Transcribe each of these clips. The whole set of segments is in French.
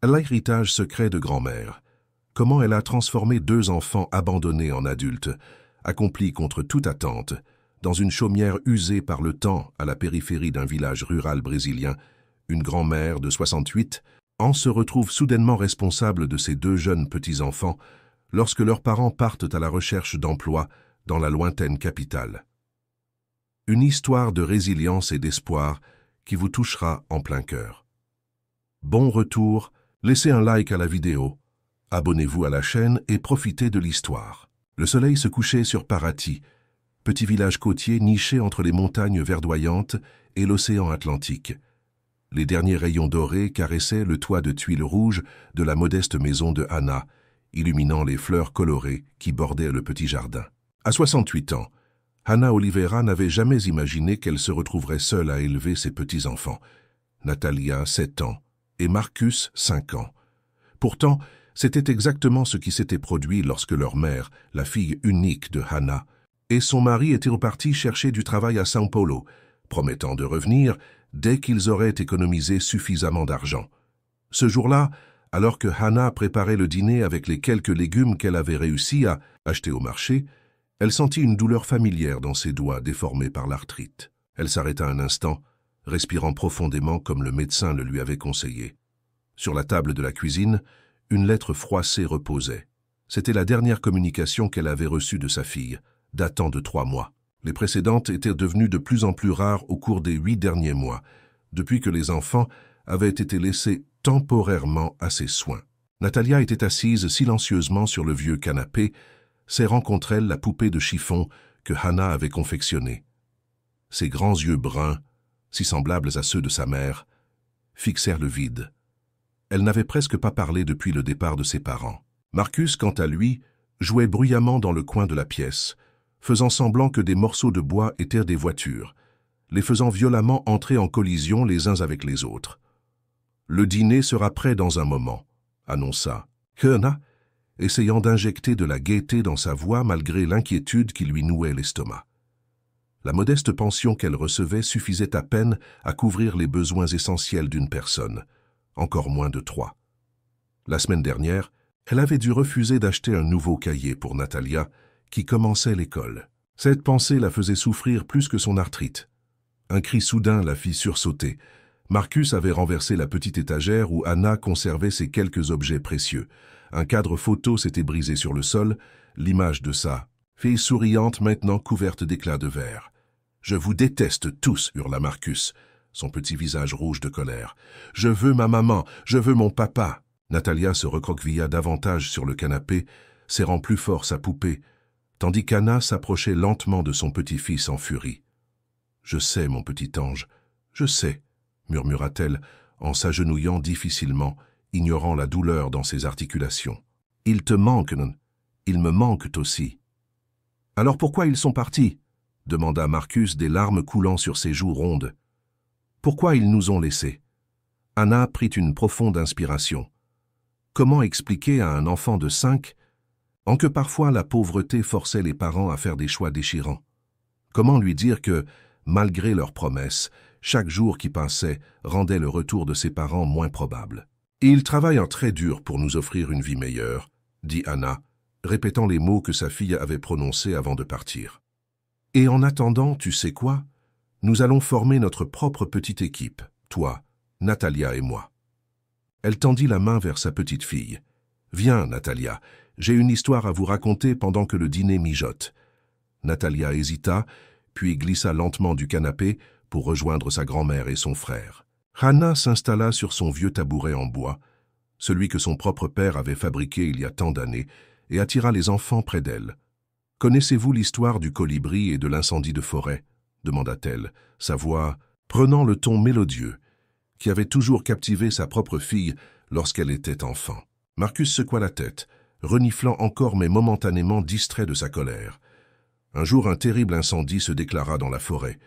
L'héritage secret de grand-mère. Comment elle a transformé 2 enfants abandonnés en adultes, accomplis contre toute attente, dans une chaumière usée par le temps à la périphérie d'un village rural brésilien. Une grand-mère de 68 ans se retrouve soudainement responsable de ses 2 jeunes petits-enfants lorsque leurs parents partent à la recherche d'emploi dans la lointaine capitale. Une histoire de résilience et d'espoir qui vous touchera en plein cœur. Bon retour, laissez un like à la vidéo, abonnez-vous à la chaîne et profitez de l'histoire. Le soleil se couchait sur Paraty, petit village côtier niché entre les montagnes verdoyantes et l'océan Atlantique. Les derniers rayons dorés caressaient le toit de tuiles rouges de la modeste maison de Hannah, illuminant les fleurs colorées qui bordaient le petit jardin. À 68 ans, Hannah Oliveira n'avait jamais imaginé qu'elle se retrouverait seule à élever ses petits-enfants. Natalia, 7 ans, et Marcus, 5 ans. Pourtant, c'était exactement ce qui s'était produit lorsque leur mère, la fille unique de Hannah, et son mari étaient repartis chercher du travail à São Paulo, promettant de revenir dès qu'ils auraient économisé suffisamment d'argent. Ce jour-là, alors que Hannah préparait le dîner avec les quelques légumes qu'elle avait réussi à acheter au marché, elle sentit une douleur familière dans ses doigts déformés par l'arthrite. Elle s'arrêta un instant, respirant profondément comme le médecin le lui avait conseillé. Sur la table de la cuisine, une lettre froissée reposait. C'était la dernière communication qu'elle avait reçue de sa fille, datant de 3 mois. Les précédentes étaient devenues de plus en plus rares au cours des 8 derniers mois, depuis que les enfants avaient été laissés temporairement à ses soins. Natalia était assise silencieusement sur le vieux canapé, serrant contre elle la poupée de chiffon que Hannah avait confectionnée. Ses grands yeux bruns, si semblables à ceux de sa mère, fixèrent le vide. Elle n'avait presque pas parlé depuis le départ de ses parents. Marcus, quant à lui, jouait bruyamment dans le coin de la pièce, faisant semblant que des morceaux de bois étaient des voitures, les faisant violemment entrer en collision les uns avec les autres. « Le dîner sera prêt dans un moment », annonça Hannah, essayant d'injecter de la gaieté dans sa voix malgré l'inquiétude qui lui nouait l'estomac. La modeste pension qu'elle recevait suffisait à peine à couvrir les besoins essentiels d'une personne, encore moins de 3. La semaine dernière, elle avait dû refuser d'acheter un nouveau cahier pour Natalia, qui commençait l'école. Cette pensée la faisait souffrir plus que son arthrite. Un cri soudain la fit sursauter. Marcus avait renversé la petite étagère où Hannah conservait ses quelques objets précieux. Un cadre photo s'était brisé sur le sol, l'image de sa fille souriante maintenant couverte d'éclats de verre. « Je vous déteste tous » hurla Marcus, son petit visage rouge de colère. « Je veux ma maman, je veux mon papa !» Natalia se recroquevilla davantage sur le canapé, serrant plus fort sa poupée, tandis qu'Hannah s'approchait lentement de son petit-fils en furie. « Je sais, mon petit ange, je sais », murmura-t-elle en s'agenouillant difficilement, ignorant la douleur dans ses articulations. « Ils te manquent, ils me manquent aussi. »« Alors pourquoi ils sont partis ?» demanda Marcus, des larmes coulant sur ses joues rondes. « Pourquoi ils nous ont laissés ?» Hannah prit une profonde inspiration. Comment expliquer à un enfant de 5 ans que parfois la pauvreté forçait les parents à faire des choix déchirants? Comment lui dire que, malgré leurs promesses, chaque jour qui passait rendait le retour de ses parents moins probable? « Ils travaillent très dur pour nous offrir une vie meilleure », dit Hannah, répétant les mots que sa fille avait prononcés avant de partir. « Et en attendant, tu sais quoi? Nous allons former notre propre petite équipe, toi, Natalia et moi. » Elle tendit la main vers sa petite fille. « Viens, Natalia, j'ai une histoire à vous raconter pendant que le dîner mijote. » Natalia hésita, puis glissa lentement du canapé pour rejoindre sa grand-mère et son frère. Hannah s'installa sur son vieux tabouret en bois, celui que son propre père avait fabriqué il y a tant d'années, et attira les enfants près d'elle. « Connaissez-vous l'histoire du colibri et de l'incendie de forêt ?» demanda-t-elle, sa voix prenant le ton mélodieux, qui avait toujours captivé sa propre fille lorsqu'elle était enfant. Marcus secoua la tête, reniflant encore mais momentanément distrait de sa colère. Un jour, un terrible incendie se déclara dans la forêt.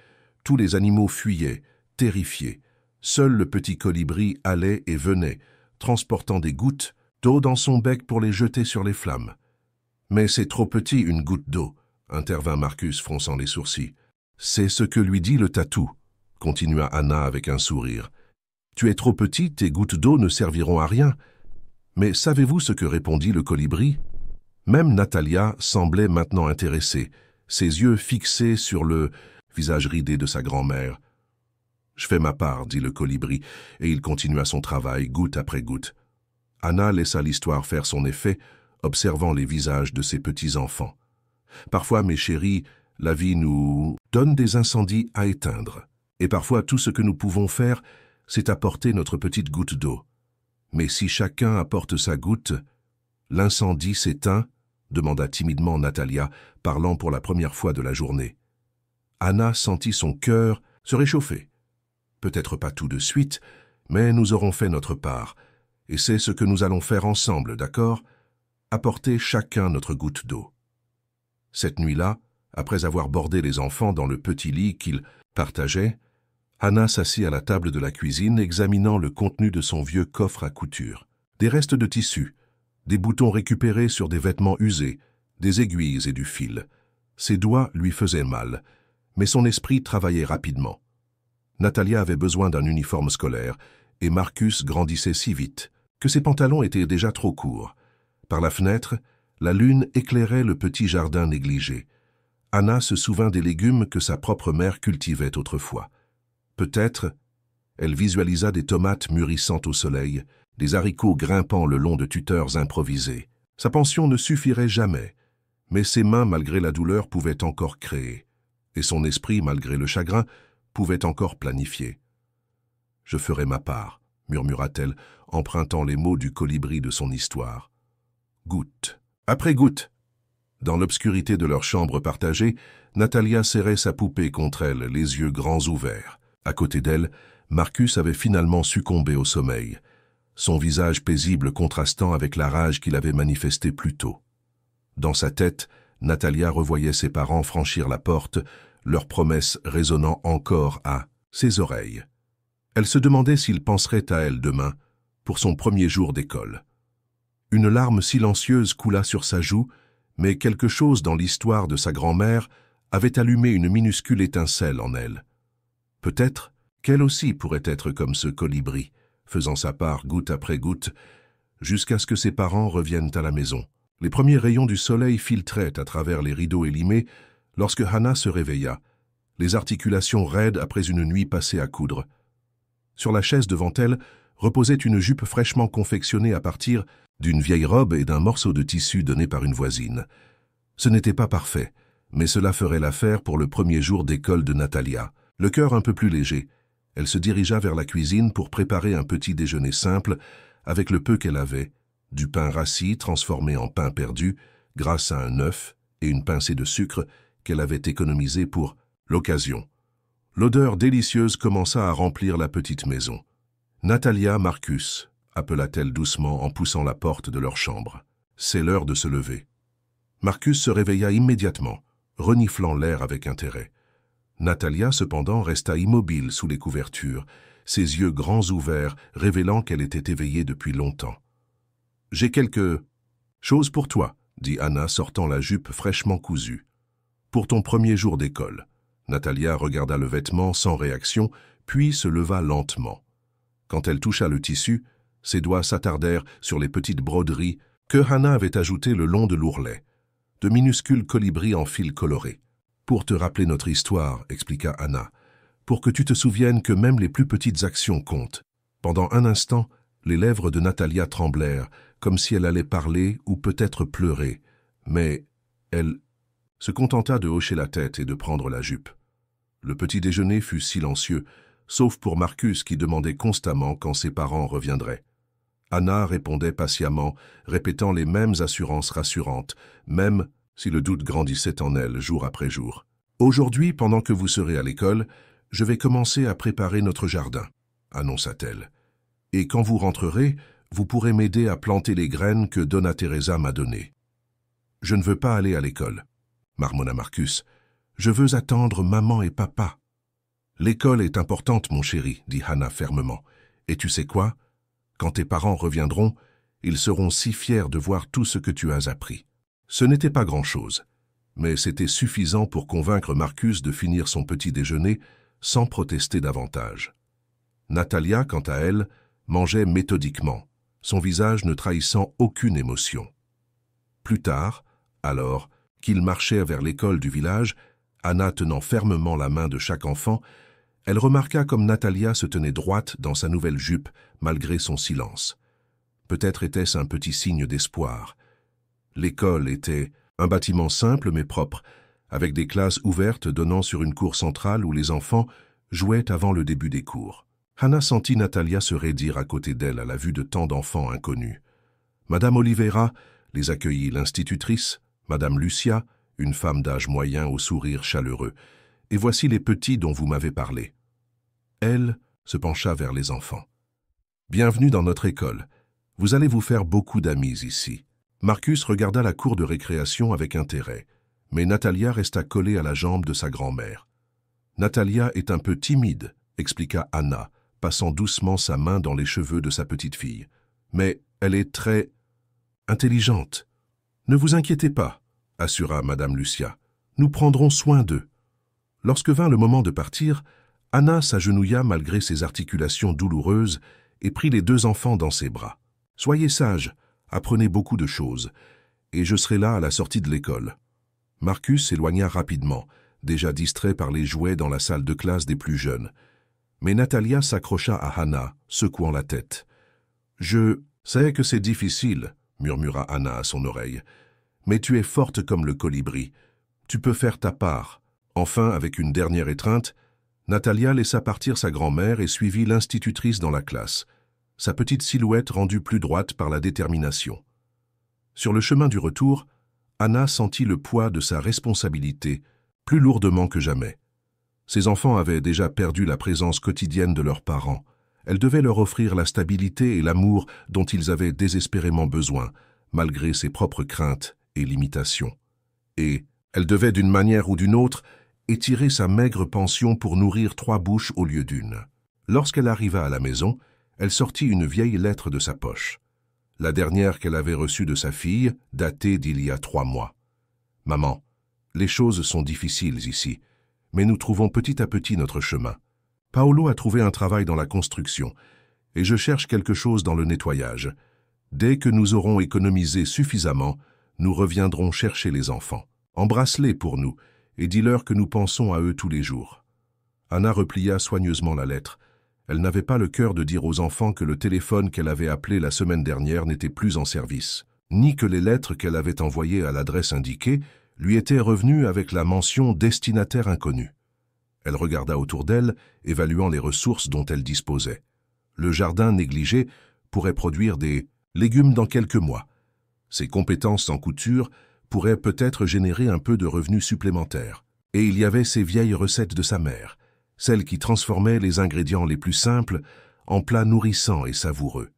Tous les animaux fuyaient, terrifiés. Seul le petit colibri allait et venait, transportant des gouttes d'eau dans son bec pour les jeter sur les flammes. « Mais c'est trop petit, une goutte d'eau », intervint Marcus, fronçant les sourcils. « C'est ce que lui dit le tatou », continua Hannah avec un sourire, Tu es trop petit, tes gouttes d'eau ne serviront à rien. » Mais savez-vous ce que répondit le colibri? Même Natalia semblait maintenant intéressée, ses yeux fixés sur le visage ridé de sa grand-mère. « Je fais ma part, » dit le colibri, et il continua son travail, goutte après goutte. Anna laissa l'histoire faire son effet, observant les visages de ses petits-enfants. « Parfois, mes chéris, la vie nous donne des incendies à éteindre. Et parfois, tout ce que nous pouvons faire, c'est apporter notre petite goutte d'eau. Mais si chacun apporte sa goutte, l'incendie s'éteint ?» demanda timidement Natalia, parlant pour la première fois de la journée. Anna sentit son cœur se réchauffer. « Peut-être pas tout de suite, mais nous aurons fait notre part. Et c'est ce que nous allons faire ensemble, d'accord? Apporter chacun notre goutte d'eau. » Cette nuit-là, après avoir bordé les enfants dans le petit lit qu'ils partageaient, Anna s'assit à la table de la cuisine, examinant le contenu de son vieux coffre à couture. Des restes de tissu, des boutons récupérés sur des vêtements usés, des aiguilles et du fil. Ses doigts lui faisaient mal, mais son esprit travaillait rapidement. Natalia avait besoin d'un uniforme scolaire, et Marcus grandissait si vite que ses pantalons étaient déjà trop courts. Par la fenêtre, la lune éclairait le petit jardin négligé. Anna se souvint des légumes que sa propre mère cultivait autrefois. Peut-être, elle visualisa des tomates mûrissant au soleil, des haricots grimpant le long de tuteurs improvisés. Sa pension ne suffirait jamais, mais ses mains, malgré la douleur, pouvaient encore créer, et son esprit, malgré le chagrin, pouvait encore planifier. « Je ferai ma part », murmura-t-elle, empruntant les mots du colibri de son histoire. Goutte après goutte. Dans l'obscurité de leur chambre partagée, Natalia serrait sa poupée contre elle, les yeux grands ouverts. À côté d'elle, Marcus avait finalement succombé au sommeil, son visage paisible contrastant avec la rage qu'il avait manifestée plus tôt. Dans sa tête, Natalia revoyait ses parents franchir la porte, leur promesse résonnant encore à ses oreilles. Elle se demandait s'il penserait à elle demain, pour son premier jour d'école. Une larme silencieuse coula sur sa joue, mais quelque chose dans l'histoire de sa grand-mère avait allumé une minuscule étincelle en elle. Peut-être qu'elle aussi pourrait être comme ce colibri, faisant sa part goutte après goutte, jusqu'à ce que ses parents reviennent à la maison. Les premiers rayons du soleil filtraient à travers les rideaux élimés lorsque Hannah se réveilla, les articulations raides après une nuit passée à coudre. Sur la chaise devant elle reposait une jupe fraîchement confectionnée à partir d'une vieille robe et d'un morceau de tissu donné par une voisine. Ce n'était pas parfait, mais cela ferait l'affaire pour le premier jour d'école de Natalia. Le cœur un peu plus léger, elle se dirigea vers la cuisine pour préparer un petit déjeuner simple avec le peu qu'elle avait, du pain rassis transformé en pain perdu grâce à un œuf et une pincée de sucre qu'elle avait économisé pour l'occasion. L'odeur délicieuse commença à remplir la petite maison. « Natalia, Marcus », appela-t-elle doucement en poussant la porte de leur chambre. « C'est l'heure de se lever. » Marcus se réveilla immédiatement, reniflant l'air avec intérêt. Natalia, cependant, resta immobile sous les couvertures, ses yeux grands ouverts, révélant qu'elle était éveillée depuis longtemps. « J'ai quelque chose pour toi, » dit Anna, sortant la jupe fraîchement cousue. « Pour ton premier jour d'école. » Natalia regarda le vêtement sans réaction, puis se leva lentement. Quand elle toucha le tissu, ses doigts s'attardèrent sur les petites broderies que Hannah avait ajoutées le long de l'ourlet, de minuscules colibris en fil coloré. « Pour te rappeler notre histoire, » expliqua Anna, « pour que tu te souviennes que même les plus petites actions comptent. » Pendant un instant, les lèvres de Natalia tremblèrent, comme si elle allait parler ou peut-être pleurer, mais elle se contenta de hocher la tête et de prendre la jupe. Le petit déjeuner fut silencieux, sauf pour Marcus qui demandait constamment quand ses parents reviendraient. Anna répondait patiemment, répétant les mêmes assurances rassurantes, même si le doute grandissait en elle jour après jour. « Aujourd'hui, pendant que vous serez à l'école, je vais commencer à préparer notre jardin, » annonça-t-elle. « Et quand vous rentrerez, vous pourrez m'aider à planter les graines que Donna Teresa m'a données. »« Je ne veux pas aller à l'école, » marmonna Marcus. « Je veux attendre maman et papa. »« L'école est importante, mon chéri, » dit Hannah fermement. « Et tu sais quoi? Quand tes parents reviendront, ils seront si fiers de voir tout ce que tu as appris. » Ce n'était pas grand-chose, mais c'était suffisant pour convaincre Marcus de finir son petit déjeuner sans protester davantage. Natalia, quant à elle, mangeait méthodiquement, son visage ne trahissant aucune émotion. Plus tard, alors, qu'ils marchaient vers l'école du village, Anna tenant fermement la main de chaque enfant, elle remarqua comme Natalia se tenait droite dans sa nouvelle jupe, malgré son silence. Peut-être était-ce un petit signe d'espoir. L'école était un bâtiment simple mais propre, avec des classes ouvertes donnant sur une cour centrale où les enfants jouaient avant le début des cours. Anna sentit Natalia se raidir à côté d'elle à la vue de tant d'enfants inconnus. Madame Oliveira les accueillit l'institutrice, Madame Lucia, une femme d'âge moyen au sourire chaleureux. « Et voici les petits dont vous m'avez parlé. » Elle se pencha vers les enfants. « Bienvenue dans notre école. Vous allez vous faire beaucoup d'amis ici. » Marcus regarda la cour de récréation avec intérêt, mais Natalia resta collée à la jambe de sa grand-mère. « Natalia est un peu timide, » expliqua Anna, passant doucement sa main dans les cheveux de sa petite fille. « Mais elle est très intelligente. Ne vous inquiétez pas, » assura Madame Lucia. « Nous prendrons soin d'eux. » Lorsque vint le moment de partir, Anna s'agenouilla malgré ses articulations douloureuses et prit les deux enfants dans ses bras. « Soyez sages, apprenez beaucoup de choses, et je serai là à la sortie de l'école. » Marcus s'éloigna rapidement, déjà distrait par les jouets dans la salle de classe des plus jeunes. Mais Natalia s'accrocha à Anna, secouant la tête. « Je sais que c'est difficile, » murmura Anna à son oreille. « Mais tu es forte comme le colibri. Tu peux faire ta part. » Enfin, avec une dernière étreinte, Natalia laissa partir sa grand-mère et suivit l'institutrice dans la classe, sa petite silhouette rendue plus droite par la détermination. Sur le chemin du retour, Anna sentit le poids de sa responsabilité plus lourdement que jamais. Ses enfants avaient déjà perdu la présence quotidienne de leurs parents. Elle devait leur offrir la stabilité et l'amour dont ils avaient désespérément besoin, malgré ses propres craintes et limitations. Et elle devait d'une manière ou d'une autre étirer sa maigre pension pour nourrir 3 bouches au lieu d'une. Lorsqu'elle arriva à la maison, elle sortit une vieille lettre de sa poche. La dernière qu'elle avait reçue de sa fille, datée d'il y a 3 mois. « Maman, les choses sont difficiles ici, mais nous trouvons petit à petit notre chemin. Paolo a trouvé un travail dans la construction, et je cherche quelque chose dans le nettoyage. Dès que nous aurons économisé suffisamment, nous reviendrons chercher les enfants. Embrasse-les pour nous, et dis-leur que nous pensons à eux tous les jours. » Anna replia soigneusement la lettre. Elle n'avait pas le cœur de dire aux enfants que le téléphone qu'elle avait appelé la semaine dernière n'était plus en service, ni que les lettres qu'elle avait envoyées à l'adresse indiquée lui étaient revenues avec la mention « destinataire inconnu ». Elle regarda autour d'elle, évaluant les ressources dont elle disposait. Le jardin négligé pourrait produire des légumes dans quelques mois. Ses compétences en couture pourraient peut-être générer un peu de revenus supplémentaires. Et il y avait ces vieilles recettes de sa mère, celles qui transformaient les ingrédients les plus simples en plats nourrissants et savoureux.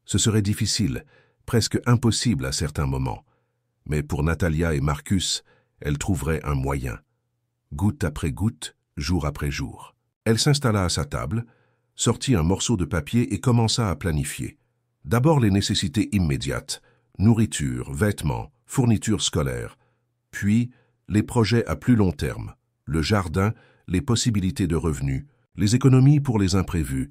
Ce serait difficile, presque impossible à certains moments. Mais pour Natalia et Marcus, elle trouverait un moyen. Goutte après goutte, jour après jour. Elle s'installa à sa table, sortit un morceau de papier et commença à planifier. D'abord les nécessités immédiates, nourriture, vêtements, fournitures scolaires, puis les projets à plus long terme, le jardin, les possibilités de revenus, les économies pour les imprévus.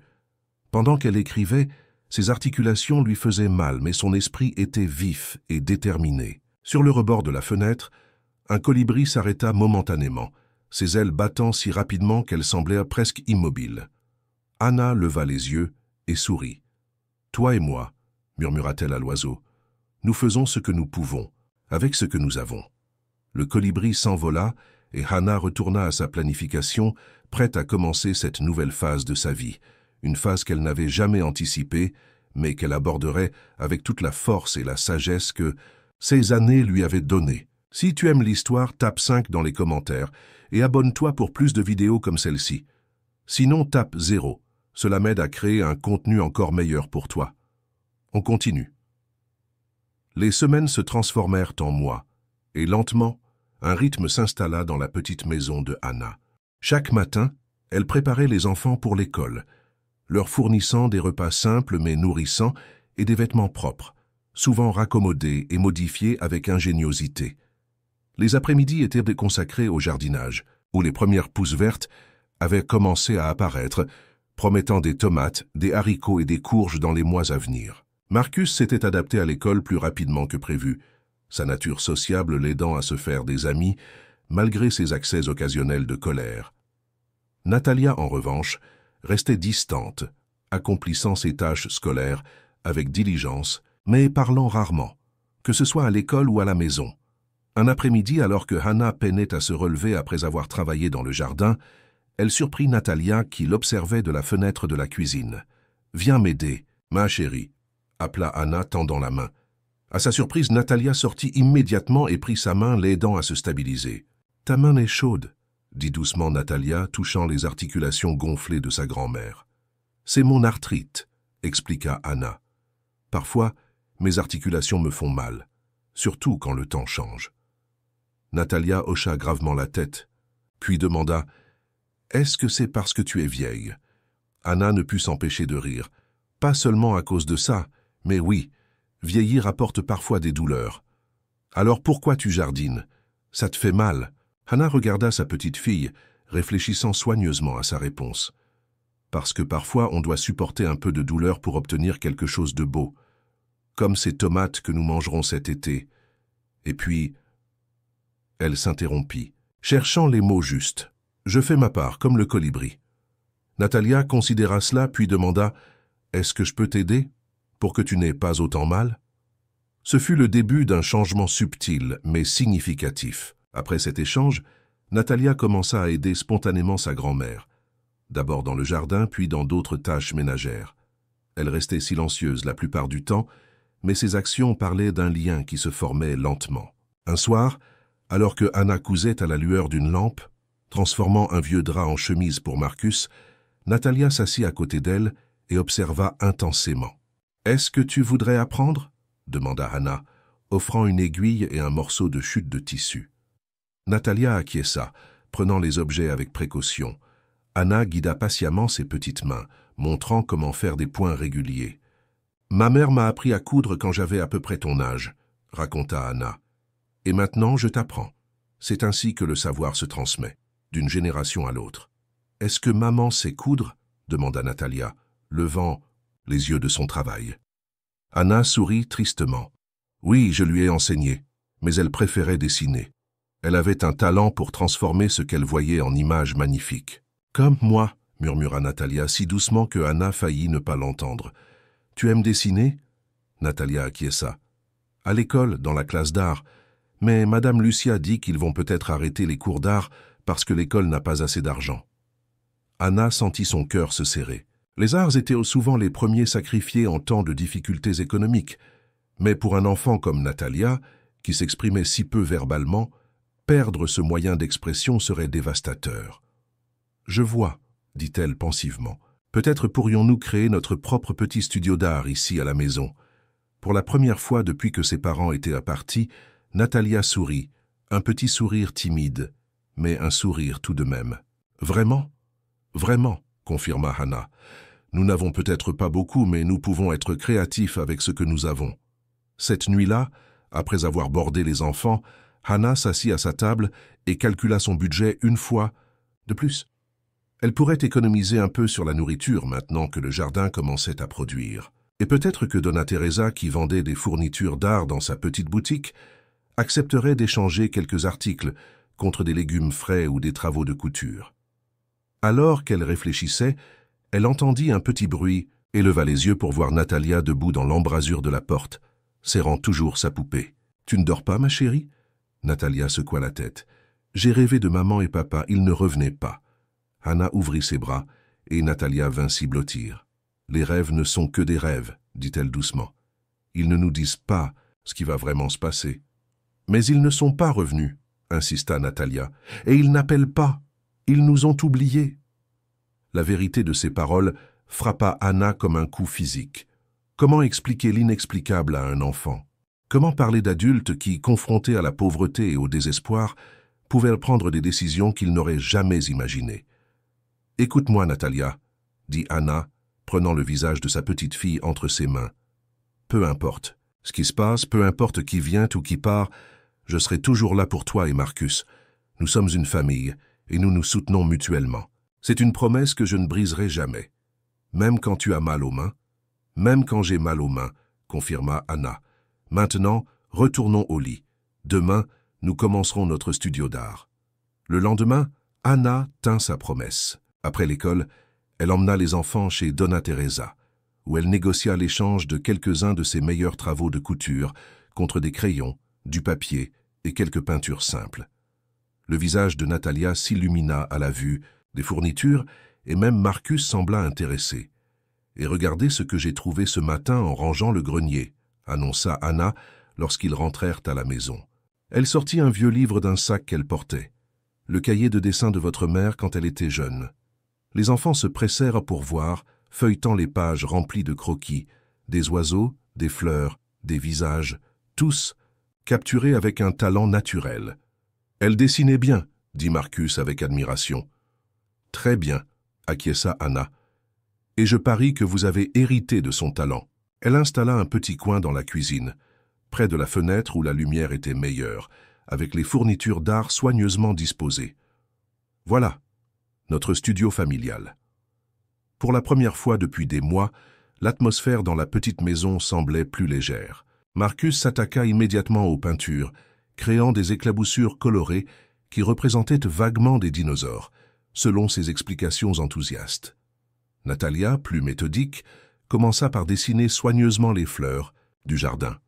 Pendant qu'elle écrivait, ses articulations lui faisaient mal, mais son esprit était vif et déterminé. Sur le rebord de la fenêtre, un colibri s'arrêta momentanément, ses ailes battant si rapidement qu'elle semblait presque immobile. Anna leva les yeux et sourit. « Toi et moi, » murmura-t-elle à l'oiseau, « nous faisons ce que nous pouvons, avec ce que nous avons. » Le colibri s'envola et Anna retourna à sa planification, prête à commencer cette nouvelle phase de sa vie, une phase qu'elle n'avait jamais anticipée, mais qu'elle aborderait avec toute la force et la sagesse que ces années lui avaient données. Si tu aimes l'histoire, tape 5 dans les commentaires et abonne-toi pour plus de vidéos comme celle-ci. Sinon, tape 0. Cela m'aide à créer un contenu encore meilleur pour toi. On continue. Les semaines se transformèrent en mois, et lentement, un rythme s'installa dans la petite maison de Anna. Chaque matin, elle préparait les enfants pour l'école, leur fournissant des repas simples mais nourrissants et des vêtements propres, souvent raccommodés et modifiés avec ingéniosité. Les après-midi étaient consacrés au jardinage, où les premières pousses vertes avaient commencé à apparaître, promettant des tomates, des haricots et des courges dans les mois à venir. Marcus s'était adapté à l'école plus rapidement que prévu, sa nature sociable l'aidant à se faire des amis, malgré ses accès occasionnels de colère. Natalia, en revanche, restait distante, accomplissant ses tâches scolaires avec diligence, mais parlant rarement, que ce soit à l'école ou à la maison. Un après-midi, alors que Hannah peinait à se relever après avoir travaillé dans le jardin, elle surprit Natalia qui l'observait de la fenêtre de la cuisine. « Viens m'aider, ma chérie », appela Hannah tendant la main. À sa surprise, Natalia sortit immédiatement et prit sa main, l'aidant à se stabiliser. « Ta main est chaude », dit doucement Natalia, touchant les articulations gonflées de sa grand-mère. « C'est mon arthrite », expliqua Hannah. « Parfois, mes articulations me font mal, surtout quand le temps change. » Natalia hocha gravement la tête, puis demanda « Est-ce que c'est parce que tu es vieille ?» Hannah ne put s'empêcher de rire. « Pas seulement à cause de ça, mais oui, vieillir apporte parfois des douleurs. »« Alors pourquoi tu jardines? Ça te fait mal ?» Hannah regarda sa petite fille, réfléchissant soigneusement à sa réponse. « Parce que parfois on doit supporter un peu de douleur pour obtenir quelque chose de beau, comme ces tomates que nous mangerons cet été. » Et puis, elle s'interrompit, cherchant les mots justes. « Je fais ma part, comme le colibri. » Natalia considéra cela, puis demanda « Est-ce que je peux t'aider, pour que tu n'aies pas autant mal ?» Ce fut le début d'un changement subtil, mais significatif. Après cet échange, Natalia commença à aider spontanément sa grand-mère, d'abord dans le jardin, puis dans d'autres tâches ménagères. Elle restait silencieuse la plupart du temps, mais ses actions parlaient d'un lien qui se formait lentement. Un soir, alors que Hannah cousait à la lueur d'une lampe, transformant un vieux drap en chemise pour Marcus, Natalia s'assit à côté d'elle et observa intensément. « Est-ce que tu voudrais apprendre ?» demanda Hannah, offrant une aiguille et un morceau de chute de tissu. Natalia acquiesça, prenant les objets avec précaution. Hannah guida patiemment ses petites mains, montrant comment faire des points réguliers. « Ma mère m'a appris à coudre quand j'avais à peu près ton âge, » raconta Hannah. « Et maintenant, je t'apprends. C'est ainsi que le savoir se transmet, d'une génération à l'autre. »« Est-ce que maman sait coudre ?» demanda Natalia, levant les yeux de son travail. Hannah sourit tristement. « Oui, je lui ai enseigné, mais elle préférait dessiner. Elle avait un talent pour transformer ce qu'elle voyait en images magnifiques. »« Comme moi, » murmura Natalia si doucement que Hannah faillit ne pas l'entendre. « Tu aimes dessiner ?» Natalia acquiesça. « À l'école, dans la classe d'art. Mais Madame Lucia dit qu'ils vont peut-être arrêter les cours d'art parce que l'école n'a pas assez d'argent. » Hannah sentit son cœur se serrer. Les arts étaient souvent les premiers sacrifiés en temps de difficultés économiques. Mais pour un enfant comme Natalia, qui s'exprimait si peu verbalement, perdre ce moyen d'expression serait dévastateur. « Je vois, » dit-elle pensivement. « Peut-être pourrions-nous créer notre propre petit studio d'art ici à la maison. » Pour la première fois depuis que ses parents étaient partis, Natalia sourit, un petit sourire timide, mais un sourire tout de même. « Vraiment ? Vraiment, » confirma Hannah. « Nous n'avons peut-être pas beaucoup, mais nous pouvons être créatifs avec ce que nous avons. » Cette nuit-là, après avoir bordé les enfants, Hannah s'assit à sa table et calcula son budget une fois de plus. Elle pourrait économiser un peu sur la nourriture maintenant que le jardin commençait à produire. Et peut-être que Donna Teresa, qui vendait des fournitures d'art dans sa petite boutique, accepterait d'échanger quelques articles contre des légumes frais ou des travaux de couture. Alors qu'elle réfléchissait, elle entendit un petit bruit et leva les yeux pour voir Natalia debout dans l'embrasure de la porte, serrant toujours sa poupée. « Tu ne dors pas, ma chérie ?» Natalia secoua la tête. « J'ai rêvé de maman et papa, ils ne revenaient pas. » Hannah ouvrit ses bras et Natalia vint s'y blottir. « Les rêves ne sont que des rêves, » dit-elle doucement. « Ils ne nous disent pas ce qui va vraiment se passer. »« Mais ils ne sont pas revenus, » insista Natalia, « et ils n'appellent pas. Ils nous ont oubliés. » La vérité de ces paroles frappa Hannah comme un coup physique. Comment expliquer l'inexplicable à un enfant? Comment parler d'adultes qui, confrontés à la pauvreté et au désespoir, pouvaient prendre des décisions qu'ils n'auraient jamais imaginées? « Écoute-moi, Natalia, » dit Hannah, prenant le visage de sa petite fille entre ses mains. « Peu importe ce qui se passe, peu importe qui vient ou qui part, je serai toujours là pour toi et Marcus. Nous sommes une famille et nous nous soutenons mutuellement. C'est une promesse que je ne briserai jamais. Même quand tu as mal aux mains? Même quand j'ai mal aux mains, confirma Anna. Maintenant, retournons au lit. Demain, nous commencerons notre studio d'art. Le lendemain, Anna tint sa promesse. Après l'école, elle emmena les enfants chez Donna Teresa, où elle négocia l'échange de quelques-uns de ses meilleurs travaux de couture contre des crayons, du papier et quelques peintures simples. Le visage de Natalia s'illumina à la vue des fournitures et même Marcus sembla intéressé. « Et regardez ce que j'ai trouvé ce matin en rangeant le grenier », annonça Anna lorsqu'ils rentrèrent à la maison. Elle sortit un vieux livre d'un sac qu'elle portait, le cahier de dessin de votre mère quand elle était jeune. Les enfants se pressèrent pour voir, feuilletant les pages remplies de croquis, des oiseaux, des fleurs, des visages, tous capturés avec un talent naturel. « Elle dessinait bien, » dit Marcus avec admiration. « Très bien, » acquiesça Anna. « Et je parie que vous avez hérité de son talent. » Elle installa un petit coin dans la cuisine, près de la fenêtre où la lumière était meilleure, avec les fournitures d'art soigneusement disposées. Voilà, notre studio familial. Pour la première fois depuis des mois, l'atmosphère dans la petite maison semblait plus légère. Marcus s'attaqua immédiatement aux peintures, créant des éclaboussures colorées qui représentaient vaguement des dinosaures, selon ses explications enthousiastes. Natalia, plus méthodique, commença par dessiner soigneusement les fleurs du jardin,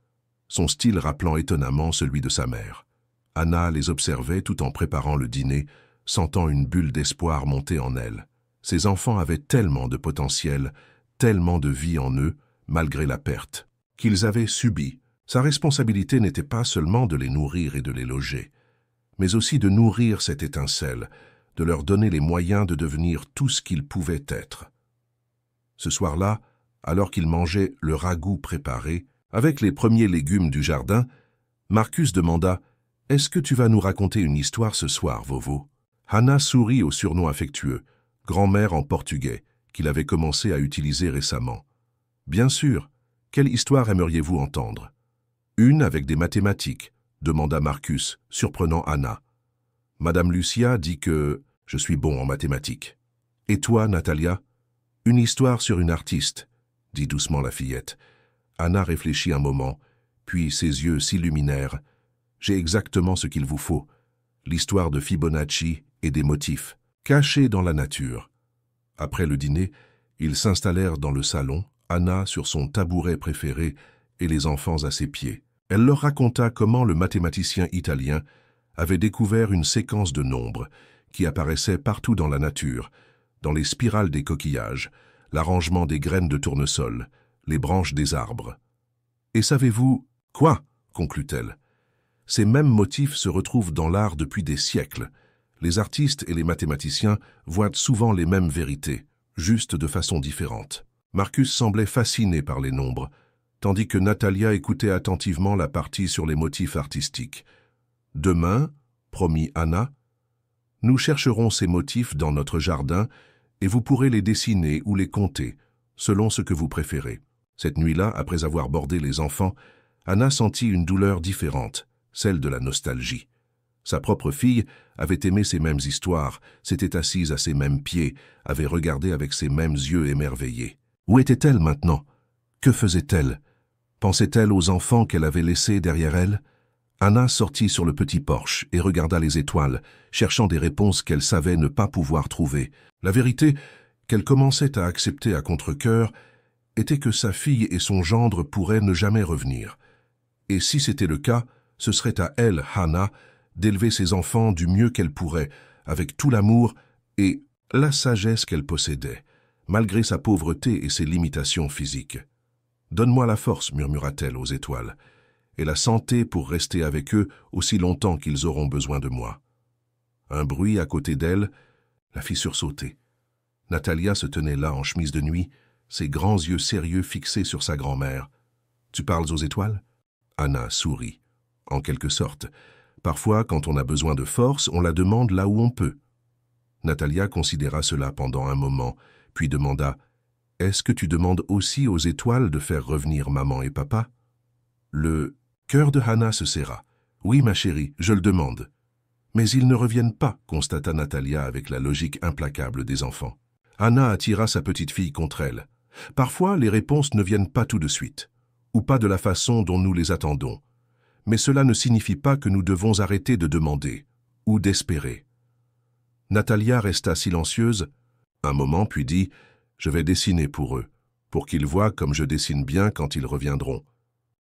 son style rappelant étonnamment celui de sa mère. Anna les observait tout en préparant le dîner, sentant une bulle d'espoir monter en elle. Ses enfants avaient tellement de potentiel, tellement de vie en eux, malgré la perte, qu'ils avaient subi. Sa responsabilité n'était pas seulement de les nourrir et de les loger, mais aussi de nourrir cette étincelle, de leur donner les moyens de devenir tout ce qu'ils pouvaient être. Ce soir-là, alors qu'ils mangeaient le ragoût préparé, avec les premiers légumes du jardin, Marcus demanda « Est-ce que tu vas nous raconter une histoire ce soir, Vovo ?» Anna sourit au surnom affectueux, grand-mère en portugais, qu'il avait commencé à utiliser récemment. « Bien sûr, quelle histoire aimeriez-vous entendre ?»« Une avec des mathématiques, » demanda Marcus, surprenant Anna. « Madame Lucia dit que je suis bon en mathématiques. »« Et toi, Natalia ?»« Une histoire sur une artiste, » dit doucement la fillette. Anna réfléchit un moment, puis ses yeux s'illuminèrent. « J'ai exactement ce qu'il vous faut, l'histoire de Fibonacci et des motifs, cachés dans la nature. » Après le dîner, ils s'installèrent dans le salon, Anna sur son tabouret préféré et les enfants à ses pieds. Elle leur raconta comment le mathématicien italien avait découvert une séquence de nombres qui apparaissait partout dans la nature, dans les spirales des coquillages, l'arrangement des graines de tournesol, les branches des arbres. « Et savez-vous quoi ?» conclut-elle. « Ces mêmes motifs se retrouvent dans l'art depuis des siècles. Les artistes et les mathématiciens voient souvent les mêmes vérités, juste de façon différente. » Marcus semblait fasciné par les nombres, tandis que Natalia écoutait attentivement la partie sur les motifs artistiques. « Demain, » promit Anna, « nous chercherons ces motifs dans notre jardin et vous pourrez les dessiner ou les compter, selon ce que vous préférez. » Cette nuit-là, après avoir bordé les enfants, Anna sentit une douleur différente, celle de la nostalgie. Sa propre fille avait aimé ces mêmes histoires, s'était assise à ses mêmes pieds, avait regardé avec ses mêmes yeux émerveillés. Où était-elle maintenant? Que faisait-elle? Pensait-elle aux enfants qu'elle avait laissés derrière elle? Anna sortit sur le petit porche et regarda les étoiles, cherchant des réponses qu'elle savait ne pas pouvoir trouver. La vérité, qu'elle commençait à accepter à contre-cœur, était que sa fille et son gendre pourraient ne jamais revenir. Et si c'était le cas, ce serait à elle, Hannah, d'élever ses enfants du mieux qu'elle pourrait, avec tout l'amour et la sagesse qu'elle possédait, malgré sa pauvreté et ses limitations physiques. « Donne-moi la force, » murmura-t-elle aux étoiles, « et la santé pour rester avec eux aussi longtemps qu'ils auront besoin de moi. » Un bruit à côté d'elle la fit sursauter. Natalia se tenait là en chemise de nuit, ses grands yeux sérieux fixés sur sa grand-mère. « Tu parles aux étoiles ?» Anna sourit. « En quelque sorte. Parfois, quand on a besoin de force, on la demande là où on peut. » Natalia considéra cela pendant un moment, puis demanda « Est-ce que tu demandes aussi aux étoiles de faire revenir maman et papa ?» Le cœur de Hannah se serra. « Oui, ma chérie, je le demande. » « Mais ils ne reviennent pas, » constata Natalia avec la logique implacable des enfants. Anna attira sa petite fille contre elle. Parfois, les réponses ne viennent pas tout de suite, ou pas de la façon dont nous les attendons. Mais cela ne signifie pas que nous devons arrêter de demander, ou d'espérer. Natalia resta silencieuse un moment, puis dit « Je vais dessiner pour eux, pour qu'ils voient comme je dessine bien quand ils reviendront. »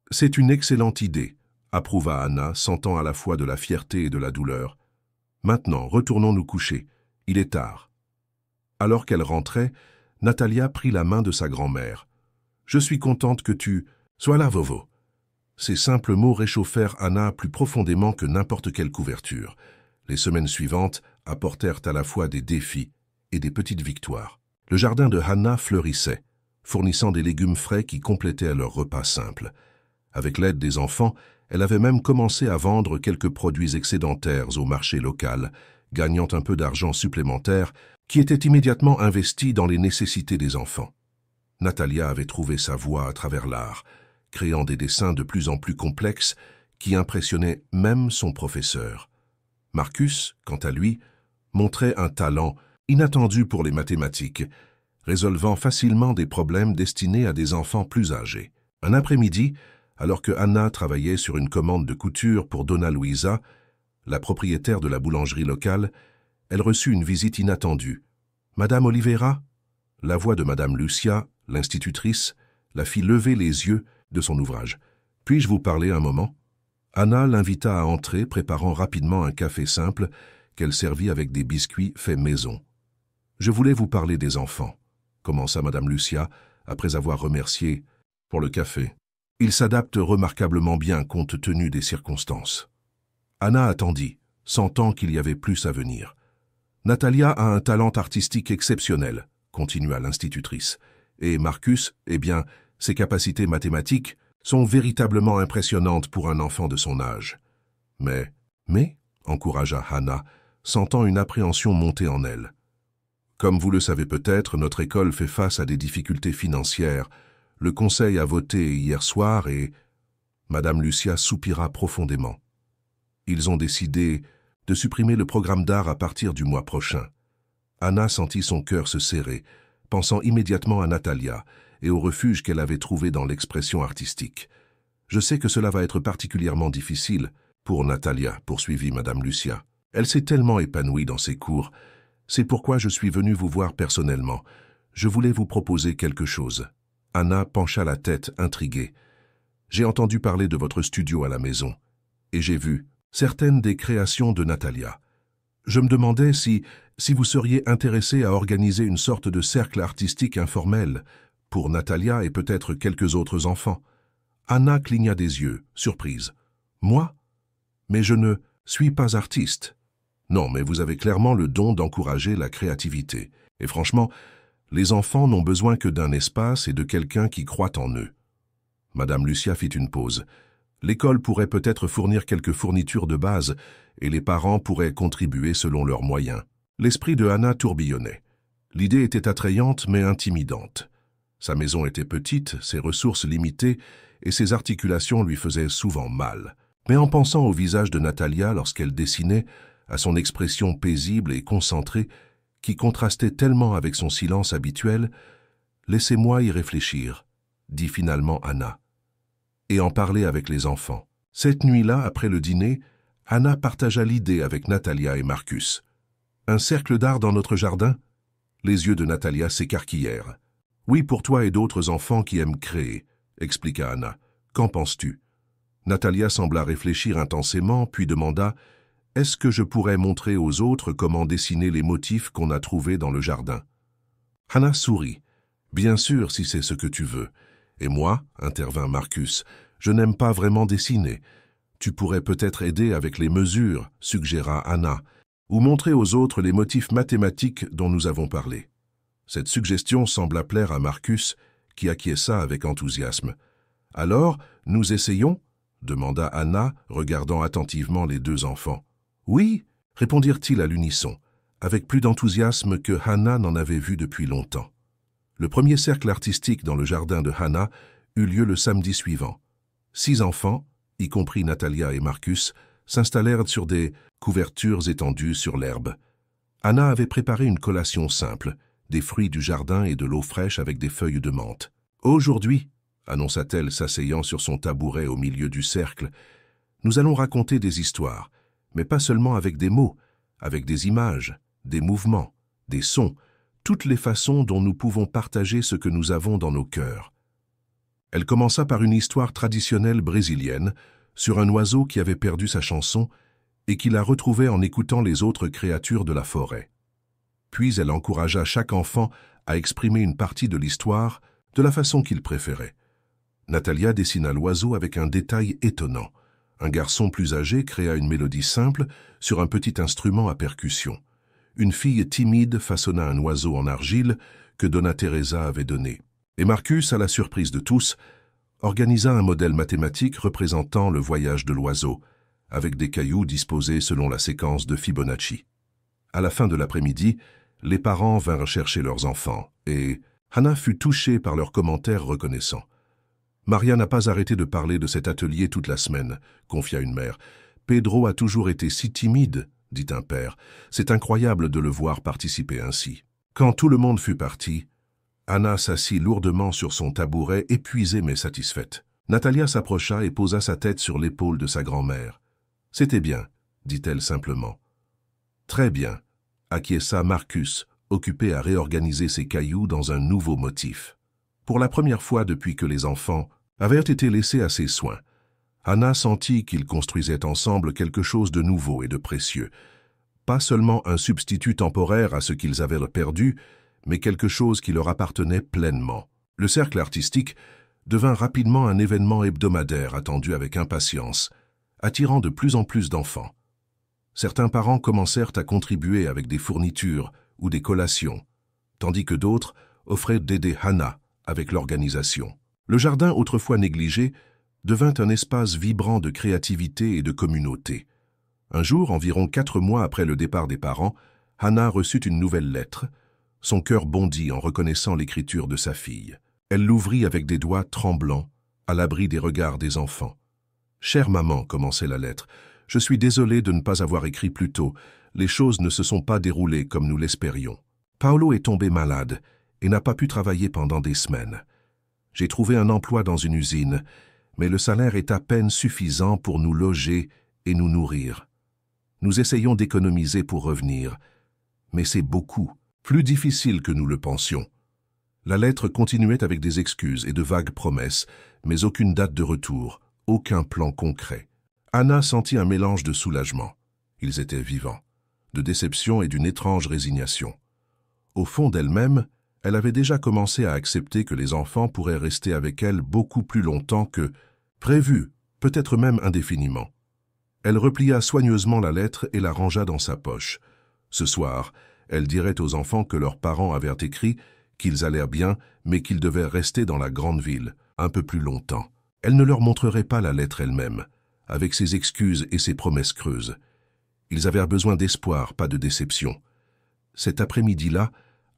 « C'est une excellente idée, approuva Anna, sentant à la fois de la fierté et de la douleur. « Maintenant, retournons nous coucher. Il est tard. » Alors qu'elle rentrait, Natalia prit la main de sa grand-mère. « Je suis contente que tu... sois là, Vovo. » Ces simples mots réchauffèrent Anna plus profondément que n'importe quelle couverture. Les semaines suivantes apportèrent à la fois des défis et des petites victoires. Le jardin de Hannah fleurissait, fournissant des légumes frais qui complétaient leur repas simple. Avec l'aide des enfants, elle avait même commencé à vendre quelques produits excédentaires au marché local, gagnant un peu d'argent supplémentaire qui était immédiatement investi dans les nécessités des enfants. Natalia avait trouvé sa voie à travers l'art, créant des dessins de plus en plus complexes qui impressionnaient même son professeur. Marcus, quant à lui, montrait un talent inattendu pour les mathématiques, résolvant facilement des problèmes destinés à des enfants plus âgés. Un après-midi, alors que Anna travaillait sur une commande de couture pour Donna Luisa, la propriétaire de la boulangerie locale, elle reçut une visite inattendue. « Madame Oliveira ?» La voix de Madame Lucia, l'institutrice, la fit lever les yeux de son ouvrage. « Puis-je vous parler un moment ?» Anna l'invita à entrer, préparant rapidement un café simple qu'elle servit avec des biscuits faits maison. « Je voulais vous parler des enfants », commença Madame Lucia, après avoir remercié pour le café. « Ils s'adaptent remarquablement bien compte tenu des circonstances. » Anna attendit, sentant qu'il y avait plus à venir. « Natalia a un talent artistique exceptionnel, » continua l'institutrice. « Et Marcus, eh bien, ses capacités mathématiques sont véritablement impressionnantes pour un enfant de son âge. » Mais, encouragea Hannah, sentant une appréhension monter en elle. « Comme vous le savez peut-être, notre école fait face à des difficultés financières. Le conseil a voté hier soir et... » Madame Lucia soupira profondément. « Ils ont décidé de supprimer le programme d'art à partir du mois prochain. » Anna sentit son cœur se serrer, pensant immédiatement à Natalia et au refuge qu'elle avait trouvé dans l'expression artistique. « Je sais que cela va être particulièrement difficile pour Natalia, » poursuivit Madame Lucia. « Elle s'est tellement épanouie dans ses cours. C'est pourquoi je suis venue vous voir personnellement. Je voulais vous proposer quelque chose. » Anna pencha la tête, intriguée. « J'ai entendu parler de votre studio à la maison, et j'ai vu certaines des créations de Natalia. Je me demandais si vous seriez intéressé à organiser une sorte de cercle artistique informel pour Natalia et peut-être quelques autres enfants. » Anna cligna des yeux, surprise. « Moi? Mais je ne suis pas artiste. » « Non, mais vous avez clairement le don d'encourager la créativité. Et franchement, les enfants n'ont besoin que d'un espace et de quelqu'un qui croit en eux. » Madame Lucia fit une pause. « L'école pourrait peut-être fournir quelques fournitures de base et les parents pourraient contribuer selon leurs moyens. » L'esprit de Hannah tourbillonnait. L'idée était attrayante mais intimidante. Sa maison était petite, ses ressources limitées et ses articulations lui faisaient souvent mal. Mais en pensant au visage de Natalia lorsqu'elle dessinait, à son expression paisible et concentrée, qui contrastait tellement avec son silence habituel, « Laissez-moi y réfléchir, » dit finalement Anna, « et en parler avec les enfants. » Cette nuit-là, après le dîner, Anna partagea l'idée avec Natalia et Marcus. « Un cercle d'art dans notre jardin ?» Les yeux de Natalia s'écarquillèrent. « Oui, pour toi et d'autres enfants qui aiment créer, » expliqua Anna. « Qu'en penses-tu » Natalia sembla réfléchir intensément, puis demanda « Est-ce que je pourrais montrer aux autres comment dessiner les motifs qu'on a trouvés dans le jardin ?» Hannah sourit. « Bien sûr, si c'est ce que tu veux. Et moi, intervint Marcus, je n'aime pas vraiment dessiner. Tu pourrais peut-être aider avec les mesures, suggéra Hannah, ou montrer aux autres les motifs mathématiques dont nous avons parlé. » Cette suggestion sembla plaire à Marcus, qui acquiesça avec enthousiasme. « Alors, nous essayons ?» demanda Hannah, regardant attentivement les deux enfants. « Oui !» répondirent-ils à l'unisson, avec plus d'enthousiasme que Hannah n'en avait vu depuis longtemps. Le premier cercle artistique dans le jardin de Hannah eut lieu le samedi suivant. 6 enfants, y compris Natalia et Marcus, s'installèrent sur des couvertures étendues sur l'herbe. Hannah avait préparé une collation simple, des fruits du jardin et de l'eau fraîche avec des feuilles de menthe. « Aujourd'hui, annonça-t-elle s'asseyant sur son tabouret au milieu du cercle, nous allons raconter des histoires, mais pas seulement avec des mots, avec des images, des mouvements, des sons, toutes les façons dont nous pouvons partager ce que nous avons dans nos cœurs. » Elle commença par une histoire traditionnelle brésilienne sur un oiseau qui avait perdu sa chanson et qui la retrouvait en écoutant les autres créatures de la forêt. Puis elle encouragea chaque enfant à exprimer une partie de l'histoire de la façon qu'il préférait. Natalia dessina l'oiseau avec un détail étonnant. Un garçon plus âgé créa une mélodie simple sur un petit instrument à percussion. Une fille timide façonna un oiseau en argile que Donna Teresa avait donné. Et Marcus, à la surprise de tous, organisa un modèle mathématique représentant le voyage de l'oiseau, avec des cailloux disposés selon la séquence de Fibonacci. À la fin de l'après-midi, les parents vinrent chercher leurs enfants, et Hannah fut touchée par leurs commentaires reconnaissants. « Maria n'a pas arrêté de parler de cet atelier toute la semaine, » confia une mère. « Pedro a toujours été si timide, » dit un père. « C'est incroyable de le voir participer ainsi. » Quand tout le monde fut parti, Hannah s'assit lourdement sur son tabouret, épuisée mais satisfaite. Natalia s'approcha et posa sa tête sur l'épaule de sa grand-mère. « C'était bien, » dit-elle simplement. « Très bien, » acquiesça Marcus, occupé à réorganiser ses cailloux dans un nouveau motif. Pour la première fois depuis que les enfants avaient été laissés à ses soins, Hannah sentit qu'ils construisaient ensemble quelque chose de nouveau et de précieux. Pas seulement un substitut temporaire à ce qu'ils avaient perdu, mais quelque chose qui leur appartenait pleinement. Le cercle artistique devint rapidement un événement hebdomadaire attendu avec impatience, attirant de plus en plus d'enfants. Certains parents commencèrent à contribuer avec des fournitures ou des collations, tandis que d'autres offraient d'aider Hannah avec l'organisation. Le jardin, autrefois négligé, devint un espace vibrant de créativité et de communauté. Un jour, environ 4 mois après le départ des parents, Hannah reçut une nouvelle lettre. Son cœur bondit en reconnaissant l'écriture de sa fille. Elle l'ouvrit avec des doigts tremblants, à l'abri des regards des enfants. « Chère maman, » commençait la lettre, « je suis désolée de ne pas avoir écrit plus tôt. Les choses ne se sont pas déroulées comme nous l'espérions. Paolo est tombé malade et n'a pas pu travailler pendant des semaines. J'ai trouvé un emploi dans une usine, mais le salaire est à peine suffisant pour nous loger et nous nourrir. Nous essayons d'économiser pour revenir, mais c'est beaucoup, plus difficile que nous le pensions. » La lettre continuait avec des excuses et de vagues promesses, mais aucune date de retour, aucun plan concret. Hannah sentit un mélange de soulagement. Ils étaient vivants, de déception et d'une étrange résignation. Au fond d'elle-même, elle avait déjà commencé à accepter que les enfants pourraient rester avec elle beaucoup plus longtemps que prévu, peut-être même indéfiniment. Elle replia soigneusement la lettre et la rangea dans sa poche. Ce soir, elle dirait aux enfants que leurs parents avaient écrit qu'ils allèrent bien, mais qu'ils devaient rester dans la grande ville un peu plus longtemps. Elle ne leur montrerait pas la lettre elle-même, avec ses excuses et ses promesses creuses. Ils avaient besoin d'espoir, pas de déception. Cet après-midi-là,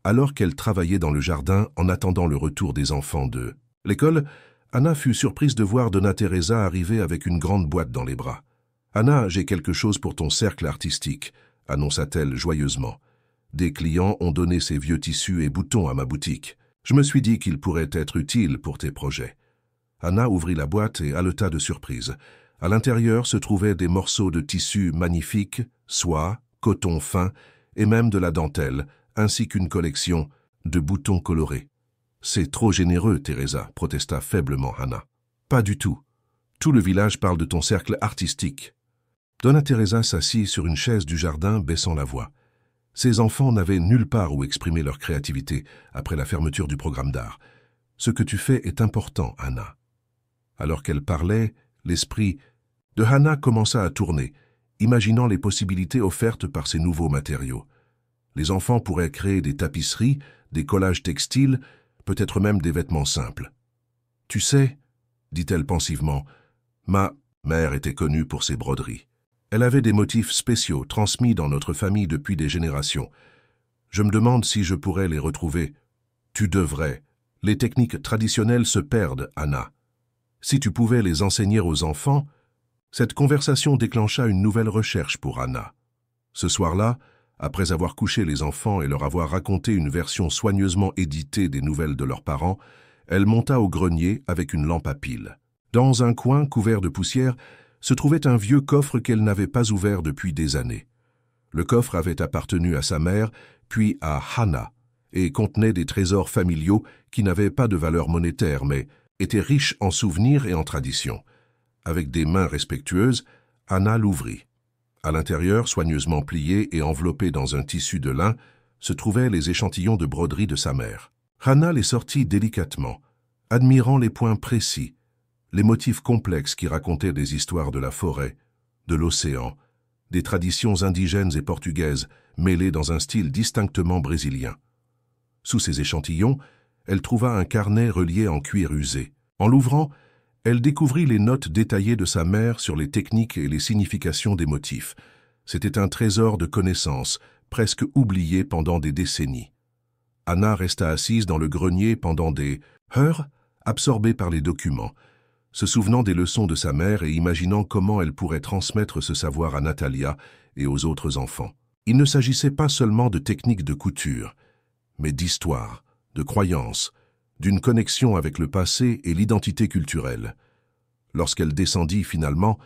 alors qu'elle travaillait dans le jardin en attendant le retour des enfants de l'école, Hannah fut surprise de voir Donna Teresa arriver avec une grande boîte dans les bras. « Hannah, j'ai quelque chose pour ton cercle artistique », annonça-t-elle joyeusement. « Des clients ont donné ces vieux tissus et boutons à ma boutique. Je me suis dit qu'ils pourraient être utiles pour tes projets. » Hannah ouvrit la boîte et haleta de surprise. À l'intérieur se trouvaient des morceaux de tissu magnifiques, soie, coton fin et même de la dentelle, ainsi qu'une collection de boutons colorés. « C'est trop généreux, Teresa, » protesta faiblement Hannah. « Pas du tout. Tout le village parle de ton cercle artistique. » Donna Teresa s'assit sur une chaise du jardin, baissant la voix. Ses enfants n'avaient nulle part où exprimer leur créativité après la fermeture du programme d'art. « Ce que tu fais est important, Hannah. » Alors qu'elle parlait, l'esprit de Hannah commença à tourner, imaginant les possibilités offertes par ces nouveaux matériaux. Les enfants pourraient créer des tapisseries, des collages textiles, peut-être même des vêtements simples. « Tu sais, » dit-elle pensivement, « ma mère était connue pour ses broderies. Elle avait des motifs spéciaux transmis dans notre famille depuis des générations. Je me demande si je pourrais les retrouver. Tu devrais. Les techniques traditionnelles se perdent, Hannah. Si tu pouvais les enseigner aux enfants, » Cette conversation déclencha une nouvelle recherche pour Hannah. Ce soir-là, Après avoir couché les enfants et leur avoir raconté une version soigneusement éditée des nouvelles de leurs parents, elle monta au grenier avec une lampe à piles. Dans un coin couvert de poussière se trouvait un vieux coffre qu'elle n'avait pas ouvert depuis des années. Le coffre avait appartenu à sa mère, puis à Hannah, et contenait des trésors familiaux qui n'avaient pas de valeur monétaire, mais étaient riches en souvenirs et en traditions. Avec des mains respectueuses, Hannah l'ouvrit. À l'intérieur, soigneusement plié et enveloppé dans un tissu de lin, se trouvaient les échantillons de broderie de sa mère. Hannah les sortit délicatement, admirant les points précis, les motifs complexes qui racontaient des histoires de la forêt, de l'océan, des traditions indigènes et portugaises mêlées dans un style distinctement brésilien. Sous ces échantillons, elle trouva un carnet relié en cuir usé. En l'ouvrant, elle découvrit les notes détaillées de sa mère sur les techniques et les significations des motifs. C'était un trésor de connaissances, presque oublié pendant des décennies. Hannah resta assise dans le grenier pendant des heures, absorbée par les documents, se souvenant des leçons de sa mère et imaginant comment elle pourrait transmettre ce savoir à Natalia et aux autres enfants. Il ne s'agissait pas seulement de techniques de couture, mais d'histoire, de croyances, d'une connexion avec le passé et l'identité culturelle. Lorsqu'elle descendit finalement,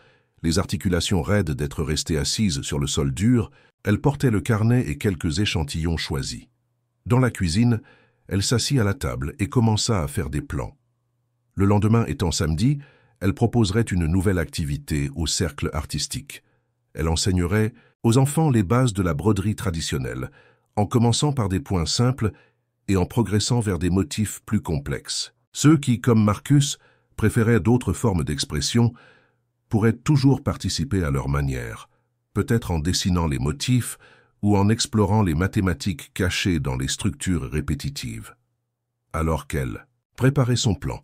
les articulations raides d'être restée assise sur le sol dur, elle portait le carnet et quelques échantillons choisis. Dans la cuisine, elle s'assit à la table et commença à faire des plans. Le lendemain étant samedi, elle proposerait une nouvelle activité au cercle artistique. Elle enseignerait aux enfants les bases de la broderie traditionnelle, en commençant par des points simples et en progressant vers des motifs plus complexes. Ceux qui, comme Marcus, préféraient d'autres formes d'expression, pourraient toujours participer à leur manière, peut-être en dessinant les motifs ou en explorant les mathématiques cachées dans les structures répétitives. Alors qu'elle préparait son plan,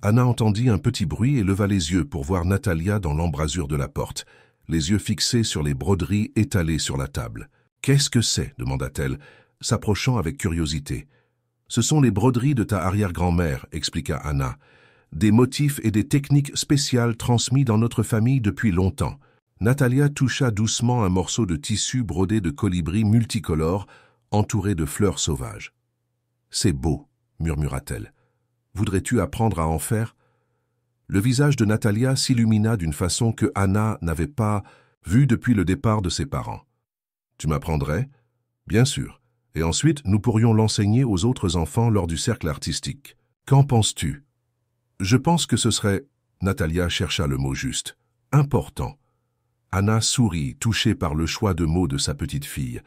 Hannah entendit un petit bruit et leva les yeux pour voir Natalia dans l'embrasure de la porte, les yeux fixés sur les broderies étalées sur la table. « Qu'est-ce que c'est » demanda-t-elle, s'approchant avec curiosité. « Ce sont les broderies de ta arrière-grand-mère » expliqua Hannah. « Des motifs et des techniques spéciales transmis dans notre famille depuis longtemps. » Natalia toucha doucement un morceau de tissu brodé de colibris multicolores, entouré de fleurs sauvages. « C'est beau » murmura-t-elle. « Voudrais-tu apprendre à en faire ?» Le visage de Natalia s'illumina d'une façon que Hannah n'avait pas vue depuis le départ de ses parents. « Tu m'apprendrais ?»« Bien sûr. Et ensuite, nous pourrions l'enseigner aux autres enfants lors du cercle artistique. Qu'en penses-tu » ? « Je pense que ce serait... » Natalia chercha le mot juste. « Important. » Hannah sourit, touchée par le choix de mots de sa petite fille.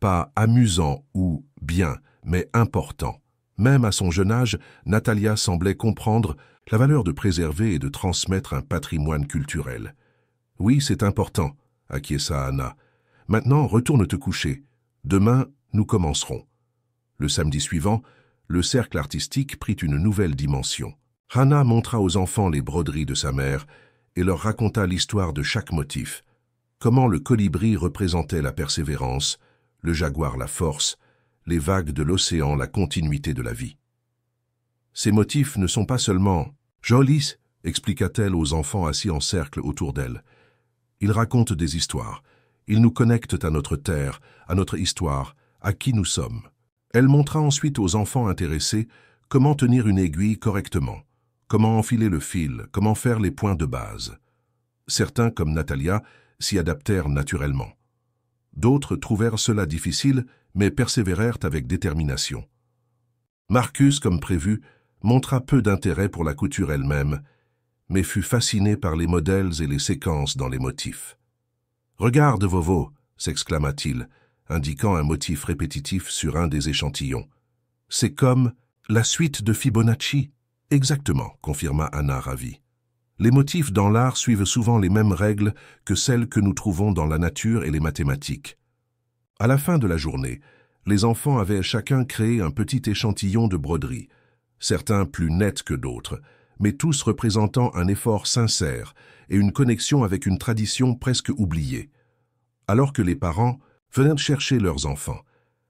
Pas amusant ou bien, mais important. Même à son jeune âge, Natalia semblait comprendre la valeur de préserver et de transmettre un patrimoine culturel. « Oui, c'est important, » acquiesça Hannah. « Maintenant, retourne te coucher. Demain, nous commencerons. » Le samedi suivant, le cercle artistique prit une nouvelle dimension. Hannah montra aux enfants les broderies de sa mère et leur raconta l'histoire de chaque motif. Comment le colibri représentait la persévérance, le jaguar la force, les vagues de l'océan la continuité de la vie. Ces motifs ne sont pas seulement « jolis », expliqua-t-elle aux enfants assis en cercle autour d'elle. Ils racontent des histoires. Ils nous connectent à notre terre, à notre histoire, à qui nous sommes. Elle montra ensuite aux enfants intéressés comment tenir une aiguille correctement, comment enfiler le fil, comment faire les points de base. Certains, comme Natalia, s'y adaptèrent naturellement. D'autres trouvèrent cela difficile, mais persévérèrent avec détermination. Marcus, comme prévu, montra peu d'intérêt pour la couture elle-même, mais fut fasciné par les modèles et les séquences dans les motifs. « Regarde, Vovo !» s'exclama-t-il, indiquant un motif répétitif sur un des échantillons. « C'est comme la suite de Fibonacci. »« Exactement, » confirma Hannah ravie. Les motifs dans l'art suivent souvent les mêmes règles que celles que nous trouvons dans la nature et les mathématiques. À la fin de la journée, les enfants avaient chacun créé un petit échantillon de broderie, certains plus nets que d'autres, mais tous représentant un effort sincère et une connexion avec une tradition presque oubliée. Alors que les parents venaient chercher leurs enfants,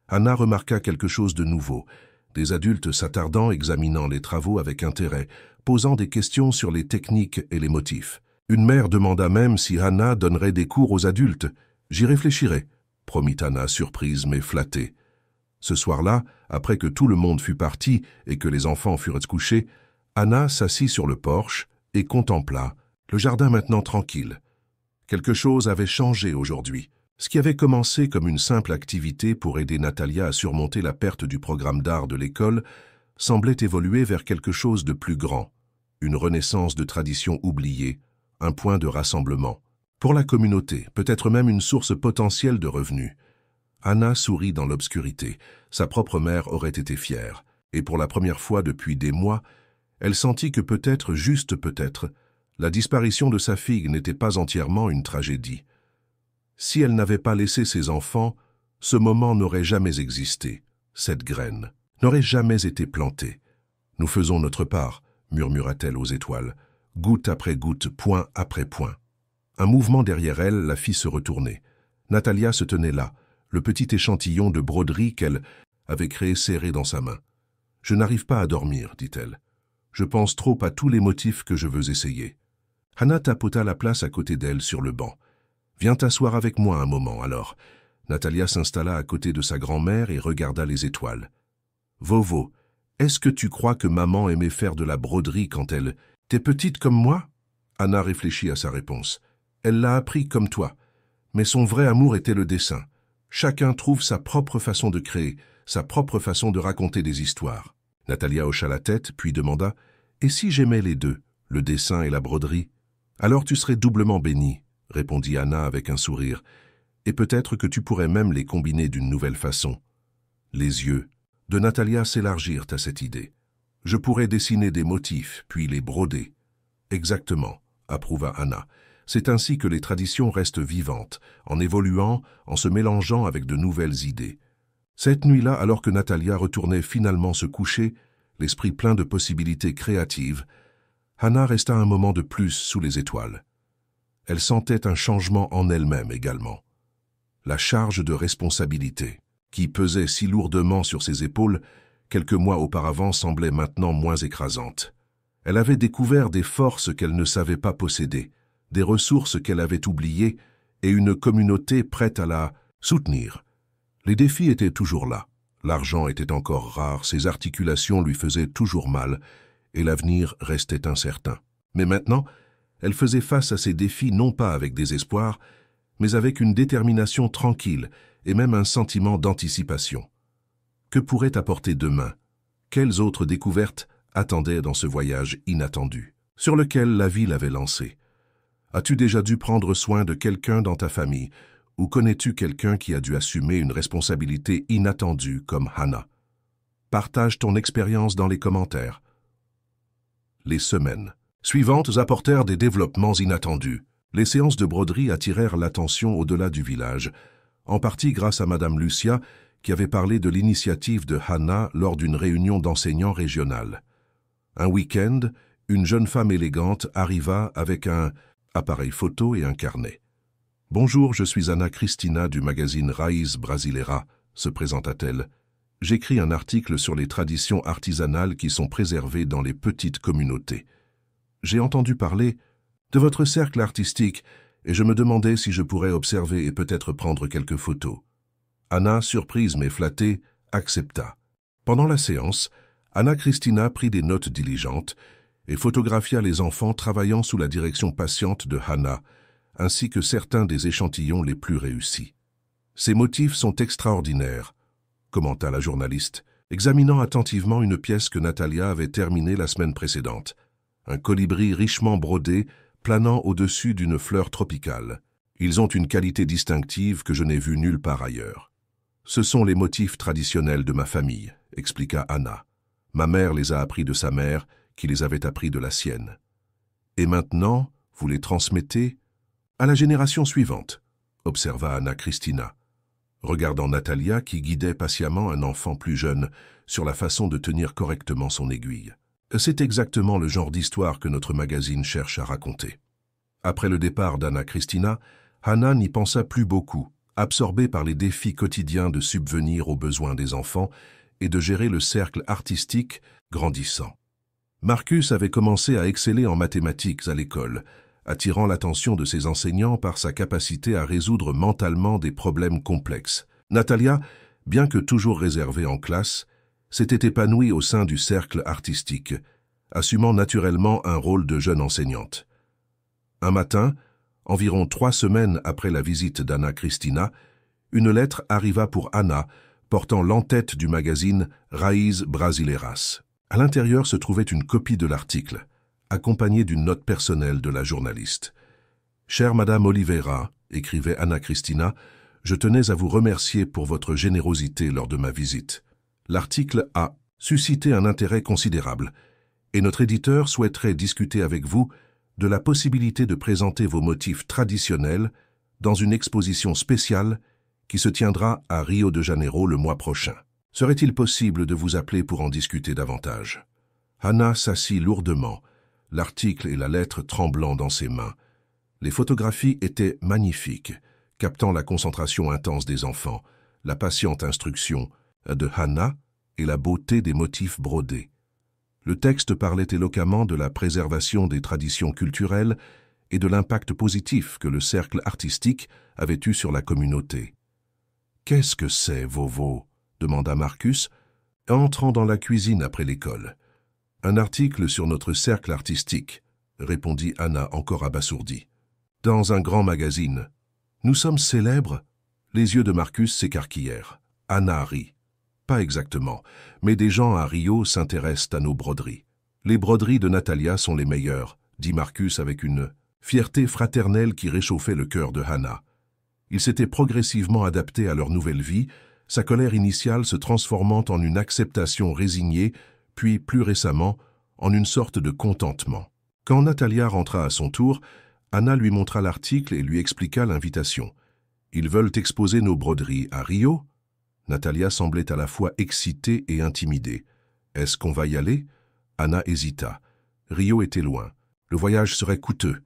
Hannah remarqua quelque chose de nouveau, des adultes s'attardant, examinant les travaux avec intérêt, posant des questions sur les techniques et les motifs. Une mère demanda même si Hannah donnerait des cours aux adultes. « J'y réfléchirai. » promit Anna, surprise mais flattée. Ce soir-là, après que tout le monde fut parti et que les enfants furent couchés, Anna s'assit sur le porche et contempla le jardin maintenant tranquille. Quelque chose avait changé aujourd'hui. Ce qui avait commencé comme une simple activité pour aider Natalia à surmonter la perte du programme d'art de l'école semblait évoluer vers quelque chose de plus grand, une renaissance de traditions oubliées, un point de rassemblement. Pour la communauté, peut-être même une source potentielle de revenus. Anna sourit dans l'obscurité. Sa propre mère aurait été fière, et pour la première fois depuis des mois, elle sentit que peut-être, juste peut-être, la disparition de sa fille n'était pas entièrement une tragédie. Si elle n'avait pas laissé ses enfants, ce moment n'aurait jamais existé. Cette graine n'aurait jamais été plantée. « Nous faisons notre part », murmura-t-elle aux étoiles, goutte après goutte, point après point. Un mouvement derrière elle la fit se retourner. Natalia se tenait là, le petit échantillon de broderie qu'elle avait créé serré dans sa main. « Je n'arrive pas à dormir, dit-elle. Je pense trop à tous les motifs que je veux essayer. » Anna tapota la place à côté d'elle sur le banc. « Viens t'asseoir avec moi un moment, alors. » Natalia s'installa à côté de sa grand-mère et regarda les étoiles. « Vovo, est-ce que tu crois que maman aimait faire de la broderie quand elle... T'es petite comme moi ?» Anna réfléchit à sa réponse. Elle l'a appris comme toi. Mais son vrai amour était le dessin. Chacun trouve sa propre façon de créer, sa propre façon de raconter des histoires. Natalia hocha la tête, puis demanda « Et si j'aimais les deux, le dessin et la broderie ?»« Alors tu serais doublement bénie, » répondit Anna avec un sourire. « Et peut-être que tu pourrais même les combiner d'une nouvelle façon. » Les yeux de Natalia s'élargirent à cette idée. « Je pourrais dessiner des motifs, puis les broder. »« Exactement, » approuva Anna. « C'est ainsi que les traditions restent vivantes, en évoluant, en se mélangeant avec de nouvelles idées. » Cette nuit-là, alors que Natalia retournait finalement se coucher, l'esprit plein de possibilités créatives, Anna resta un moment de plus sous les étoiles. Elle sentait un changement en elle-même également. La charge de responsabilité, qui pesait si lourdement sur ses épaules, quelques mois auparavant semblait maintenant moins écrasante. Elle avait découvert des forces qu'elle ne savait pas posséder, des ressources qu'elle avait oubliées et une communauté prête à la soutenir. Les défis étaient toujours là. L'argent était encore rare, ses articulations lui faisaient toujours mal et l'avenir restait incertain. Mais maintenant, elle faisait face à ces défis non pas avec désespoir, mais avec une détermination tranquille et même un sentiment d'anticipation. Que pourrait apporter demain? Quelles autres découvertes attendaient dans ce voyage inattendu, sur lequel la vie l'avait lancée? As-tu déjà dû prendre soin de quelqu'un dans ta famille, ou connais-tu quelqu'un qui a dû assumer une responsabilité inattendue comme Anna? Partage ton expérience dans les commentaires. Les semaines suivantes apportèrent des développements inattendus. Les séances de broderie attirèrent l'attention au-delà du village, en partie grâce à Madame Lucia, qui avait parlé de l'initiative de Anna lors d'une réunion d'enseignants régionales. Un week-end, une jeune femme élégante arriva avec un appareil photo et un carnet. « Bonjour, je suis Ana Cristina du magazine Raiz Brasileira », se présenta-t-elle. « J'écris un article sur les traditions artisanales qui sont préservées dans les petites communautés. J'ai entendu parler de votre cercle artistique et je me demandais si je pourrais observer et peut-être prendre quelques photos. » Anna, surprise mais flattée, accepta. Pendant la séance, Ana Cristina prit des notes diligentes et photographia les enfants travaillant sous la direction patiente de Anna, ainsi que certains des échantillons les plus réussis. « Ces motifs sont extraordinaires », commenta la journaliste, examinant attentivement une pièce que Natalia avait terminée la semaine précédente. Un colibri richement brodé, planant au-dessus d'une fleur tropicale. Ils ont une qualité distinctive que je n'ai vue nulle part ailleurs. « Ce sont les motifs traditionnels de ma famille », expliqua Anna. « Ma mère les a appris de sa mère, qui les avait appris de la sienne. Et maintenant, vous les transmettez à la génération suivante, » observa Ana Cristina, regardant Natalia qui guidait patiemment un enfant plus jeune sur la façon de tenir correctement son aiguille. C'est exactement le genre d'histoire que notre magazine cherche à raconter. Après le départ d'Ana Cristina, Anna n'y pensa plus beaucoup, absorbée par les défis quotidiens de subvenir aux besoins des enfants et de gérer le cercle artistique grandissant. Marcus avait commencé à exceller en mathématiques à l'école, attirant l'attention de ses enseignants par sa capacité à résoudre mentalement des problèmes complexes. Natalia, bien que toujours réservée en classe, s'était épanouie au sein du cercle artistique, assumant naturellement un rôle de jeune enseignante. Un matin, environ 3 semaines après la visite d'Anna Cristina, une lettre arriva pour Anna, portant l'entête du magazine Raíz Brasileiras. À l'intérieur se trouvait une copie de l'article, accompagnée d'une note personnelle de la journaliste. « Chère Madame Oliveira », écrivait Anna Cristina, « je tenais à vous remercier pour votre générosité lors de ma visite. L'article a suscité un intérêt considérable, et notre éditeur souhaiterait discuter avec vous de la possibilité de présenter vos motifs traditionnels dans une exposition spéciale qui se tiendra à Rio de Janeiro le mois prochain. Serait-il possible de vous appeler pour en discuter davantage ?» Anna s'assit lourdement, l'article et la lettre tremblant dans ses mains. Les photographies étaient magnifiques, captant la concentration intense des enfants, la patiente instruction de Anna et la beauté des motifs brodés. Le texte parlait éloquemment de la préservation des traditions culturelles et de l'impact positif que le cercle artistique avait eu sur la communauté. « Qu'est-ce que c'est, Vovo ?» demanda Marcus, entrant dans la cuisine après l'école. « Un article sur notre cercle artistique », répondit Anna encore abasourdie. « Dans un grand magazine. Nous sommes célèbres ?» Les yeux de Marcus s'écarquillèrent. Anna rit. « Pas exactement, mais des gens à Rio s'intéressent à nos broderies. Les broderies de Natalia sont les meilleures, » dit Marcus avec une fierté fraternelle qui réchauffait le cœur de Anna. Il s'était progressivement adapté à leur nouvelle vie, sa colère initiale se transformant en une acceptation résignée, puis plus récemment, en une sorte de contentement. Quand Natalia rentra à son tour, Anna lui montra l'article et lui expliqua l'invitation. « Ils veulent exposer nos broderies à Rio ?» Natalia semblait à la fois excitée et intimidée. « Est-ce qu'on va y aller ?» Anna hésita. Rio était loin. Le voyage serait coûteux,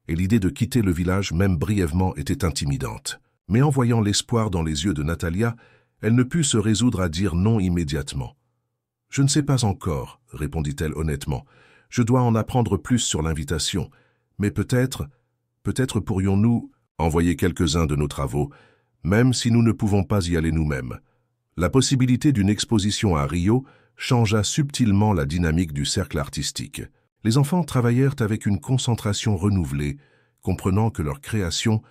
et l'idée de quitter le village, même brièvement, était intimidante. Mais en voyant l'espoir dans les yeux de Natalia, elle ne put se résoudre à dire non immédiatement. « Je ne sais pas encore, » répondit-elle honnêtement. « Je dois en apprendre plus sur l'invitation, mais peut-être pourrions-nous envoyer quelques-uns de nos travaux, même si nous ne pouvons pas y aller nous-mêmes. » La possibilité d'une exposition à Rio changea subtilement la dynamique du cercle artistique. Les enfants travaillèrent avec une concentration renouvelée, comprenant que leur création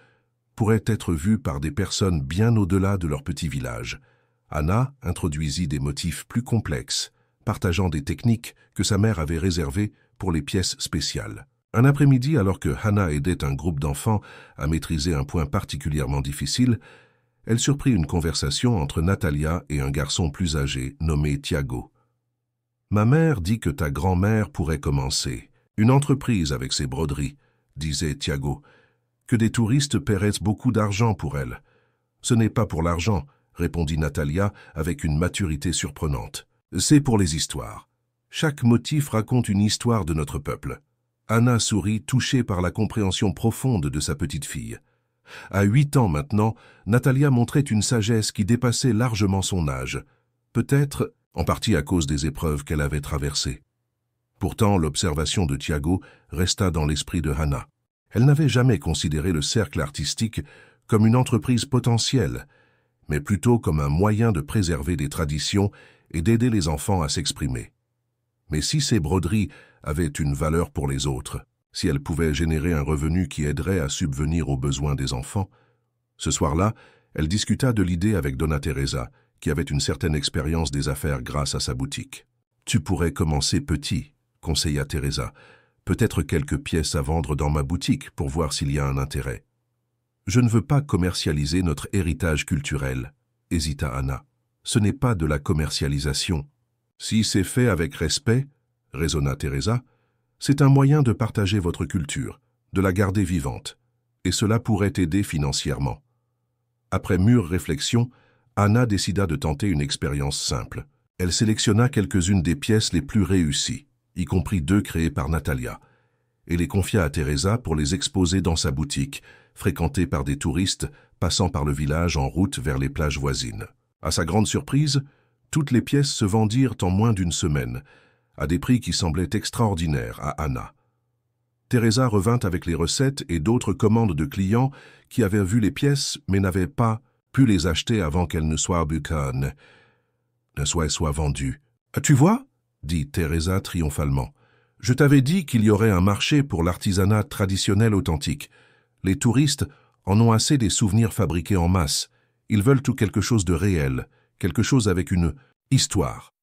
pourrait être vue par des personnes bien au-delà de leur petit village. Anna introduisit des motifs plus complexes, partageant des techniques que sa mère avait réservées pour les pièces spéciales. Un après-midi, alors que Anna aidait un groupe d'enfants à maîtriser un point particulièrement difficile, elle surprit une conversation entre Natalia et un garçon plus âgé nommé Tiago. « Ma mère dit que ta grand-mère pourrait commencer une entreprise avec ses broderies, » disait Tiago, « que des touristes paieraient beaucoup d'argent pour elle. »« Ce n'est pas pour l'argent, » répondit Natalia avec une maturité surprenante. « C'est pour les histoires. Chaque motif raconte une histoire de notre peuple. » Anna sourit, touchée par la compréhension profonde de sa petite fille. À 8 ans maintenant, Natalia montrait une sagesse qui dépassait largement son âge, peut-être en partie à cause des épreuves qu'elle avait traversées. Pourtant, l'observation de Tiago resta dans l'esprit de Anna. Elle n'avait jamais considéré le cercle artistique comme une entreprise potentielle, mais plutôt comme un moyen de préserver des traditions et d'aider les enfants à s'exprimer. Mais si ces broderies avaient une valeur pour les autres, si elles pouvaient générer un revenu qui aiderait à subvenir aux besoins des enfants, ce soir-là, elle discuta de l'idée avec Donna Teresa, qui avait une certaine expérience des affaires grâce à sa boutique. « Tu pourrais commencer petit », conseilla Teresa. « Peut-être quelques pièces à vendre dans ma boutique pour voir s'il y a un intérêt. »« Je ne veux pas commercialiser notre héritage culturel, » hésita Anna. « Ce n'est pas de la commercialisation. »« Si c'est fait avec respect, » raisonna Teresa, « c'est un moyen de partager votre culture, de la garder vivante, et cela pourrait aider financièrement. » Après mûre réflexion, Anna décida de tenter une expérience simple. Elle sélectionna quelques-unes des pièces les plus réussies, y compris 2 créées par Natalia, et les confia à Teresa pour les exposer dans sa boutique, fréquentée par des touristes passant par le village en route vers les plages voisines. À sa grande surprise, toutes les pièces se vendirent en moins d'1 semaine, à des prix qui semblaient extraordinaires à Anna. Teresa revint avec les recettes et d'autres commandes de clients qui avaient vu les pièces mais n'avaient pas pu les acheter avant qu'elles ne soient vendues. « Tu vois ?» dit Teresa triomphalement. « Je t'avais dit qu'il y aurait un marché pour l'artisanat traditionnel authentique. Les touristes en ont assez des souvenirs fabriqués en masse. Ils veulent tout quelque chose de réel, quelque chose avec une histoire. »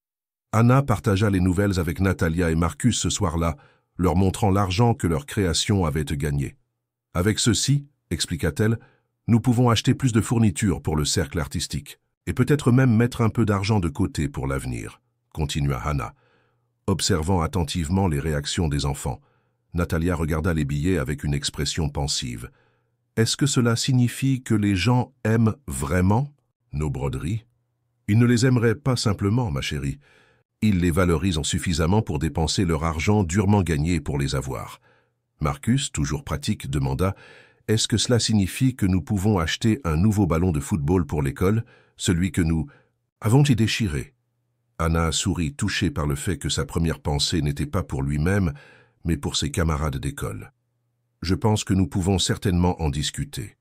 Anna partagea les nouvelles avec Natalia et Marcus ce soir-là, leur montrant l'argent que leur création avait gagné. « Avec ceci, expliqua-t-elle, nous pouvons acheter plus de fournitures pour le cercle artistique, et peut-être même mettre un peu d'argent de côté pour l'avenir, continua Anna. Observant attentivement les réactions des enfants, Natalia regarda les billets avec une expression pensive. « Est-ce que cela signifie que les gens aiment vraiment nos broderies ? Ils ne les aimeraient pas simplement, ma chérie. Ils les valorisent suffisamment pour dépenser leur argent durement gagné pour les avoir. » Marcus, toujours pratique, demanda « Est-ce que cela signifie que nous pouvons acheter un nouveau ballon de football pour l'école, celui que nous avons-y déchiré ?» Anna sourit, touchée par le fait que sa première pensée n'était pas pour lui-même, mais pour ses camarades d'école. « Je pense que nous pouvons certainement en discuter.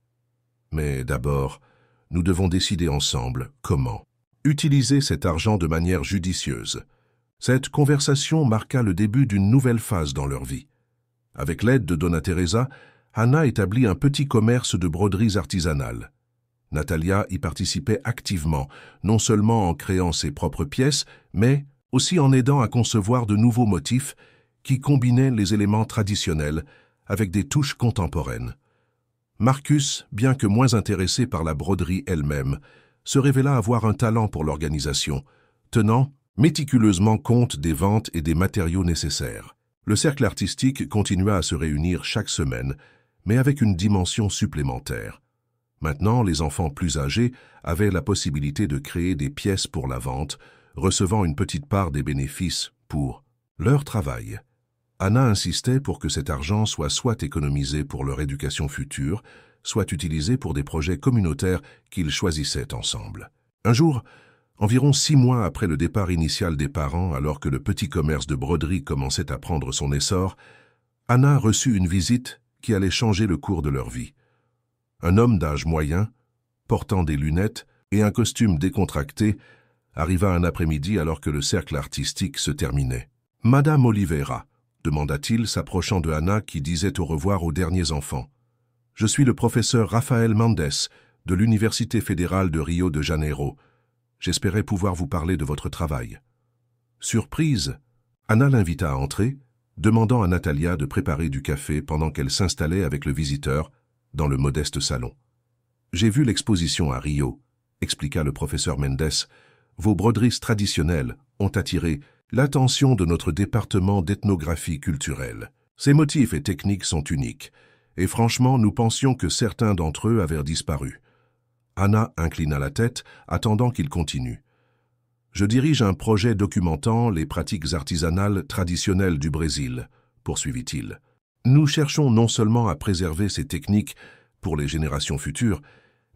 Mais d'abord, nous devons décider ensemble comment utiliser cet argent de manière judicieuse. » Cette conversation marqua le début d'une nouvelle phase dans leur vie. Avec l'aide de Donna Teresa, Anna établit un petit commerce de broderies artisanales. Natalia y participait activement, non seulement en créant ses propres pièces, mais aussi en aidant à concevoir de nouveaux motifs qui combinaient les éléments traditionnels avec des touches contemporaines. Marcus, bien que moins intéressé par la broderie elle-même, se révéla avoir un talent pour l'organisation, tenant méticuleusement compte des ventes et des matériaux nécessaires. Le cercle artistique continua à se réunir chaque semaine, mais avec une dimension supplémentaire. Maintenant, les enfants plus âgés avaient la possibilité de créer des pièces pour la vente, recevant une petite part des bénéfices pour leur travail. Anna insistait pour que cet argent soit économisé pour leur éducation future, soit utilisé pour des projets communautaires qu'ils choisissaient ensemble. Un jour, environ 6 mois après le départ initial des parents, alors que le petit commerce de broderie commençait à prendre son essor, Anna reçut une visite qui allait changer le cours de leur vie. Un homme d'âge moyen, portant des lunettes et un costume décontracté, arriva un après-midi alors que le cercle artistique se terminait. « Madame Oliveira » demanda-t-il, s'approchant de Anna qui disait au revoir aux derniers enfants. « Je suis le professeur Rafael Mendes de l'Université fédérale de Rio de Janeiro. J'espérais pouvoir vous parler de votre travail. » Surprise, Anna l'invita à entrer, demandant à Natalia de préparer du café pendant qu'elle s'installait avec le visiteur dans le modeste salon. « J'ai vu l'exposition à Rio, » expliqua le professeur Mendes. « Vos broderies traditionnelles ont attiré l'attention de notre département d'ethnographie culturelle. Ces motifs et techniques sont uniques, et franchement, nous pensions que certains d'entre eux avaient disparu. » Anna inclina la tête, attendant qu'il continue. « Je dirige un projet documentant les pratiques artisanales traditionnelles du Brésil, » poursuivit-il. « Nous cherchons non seulement à préserver ces techniques pour les générations futures,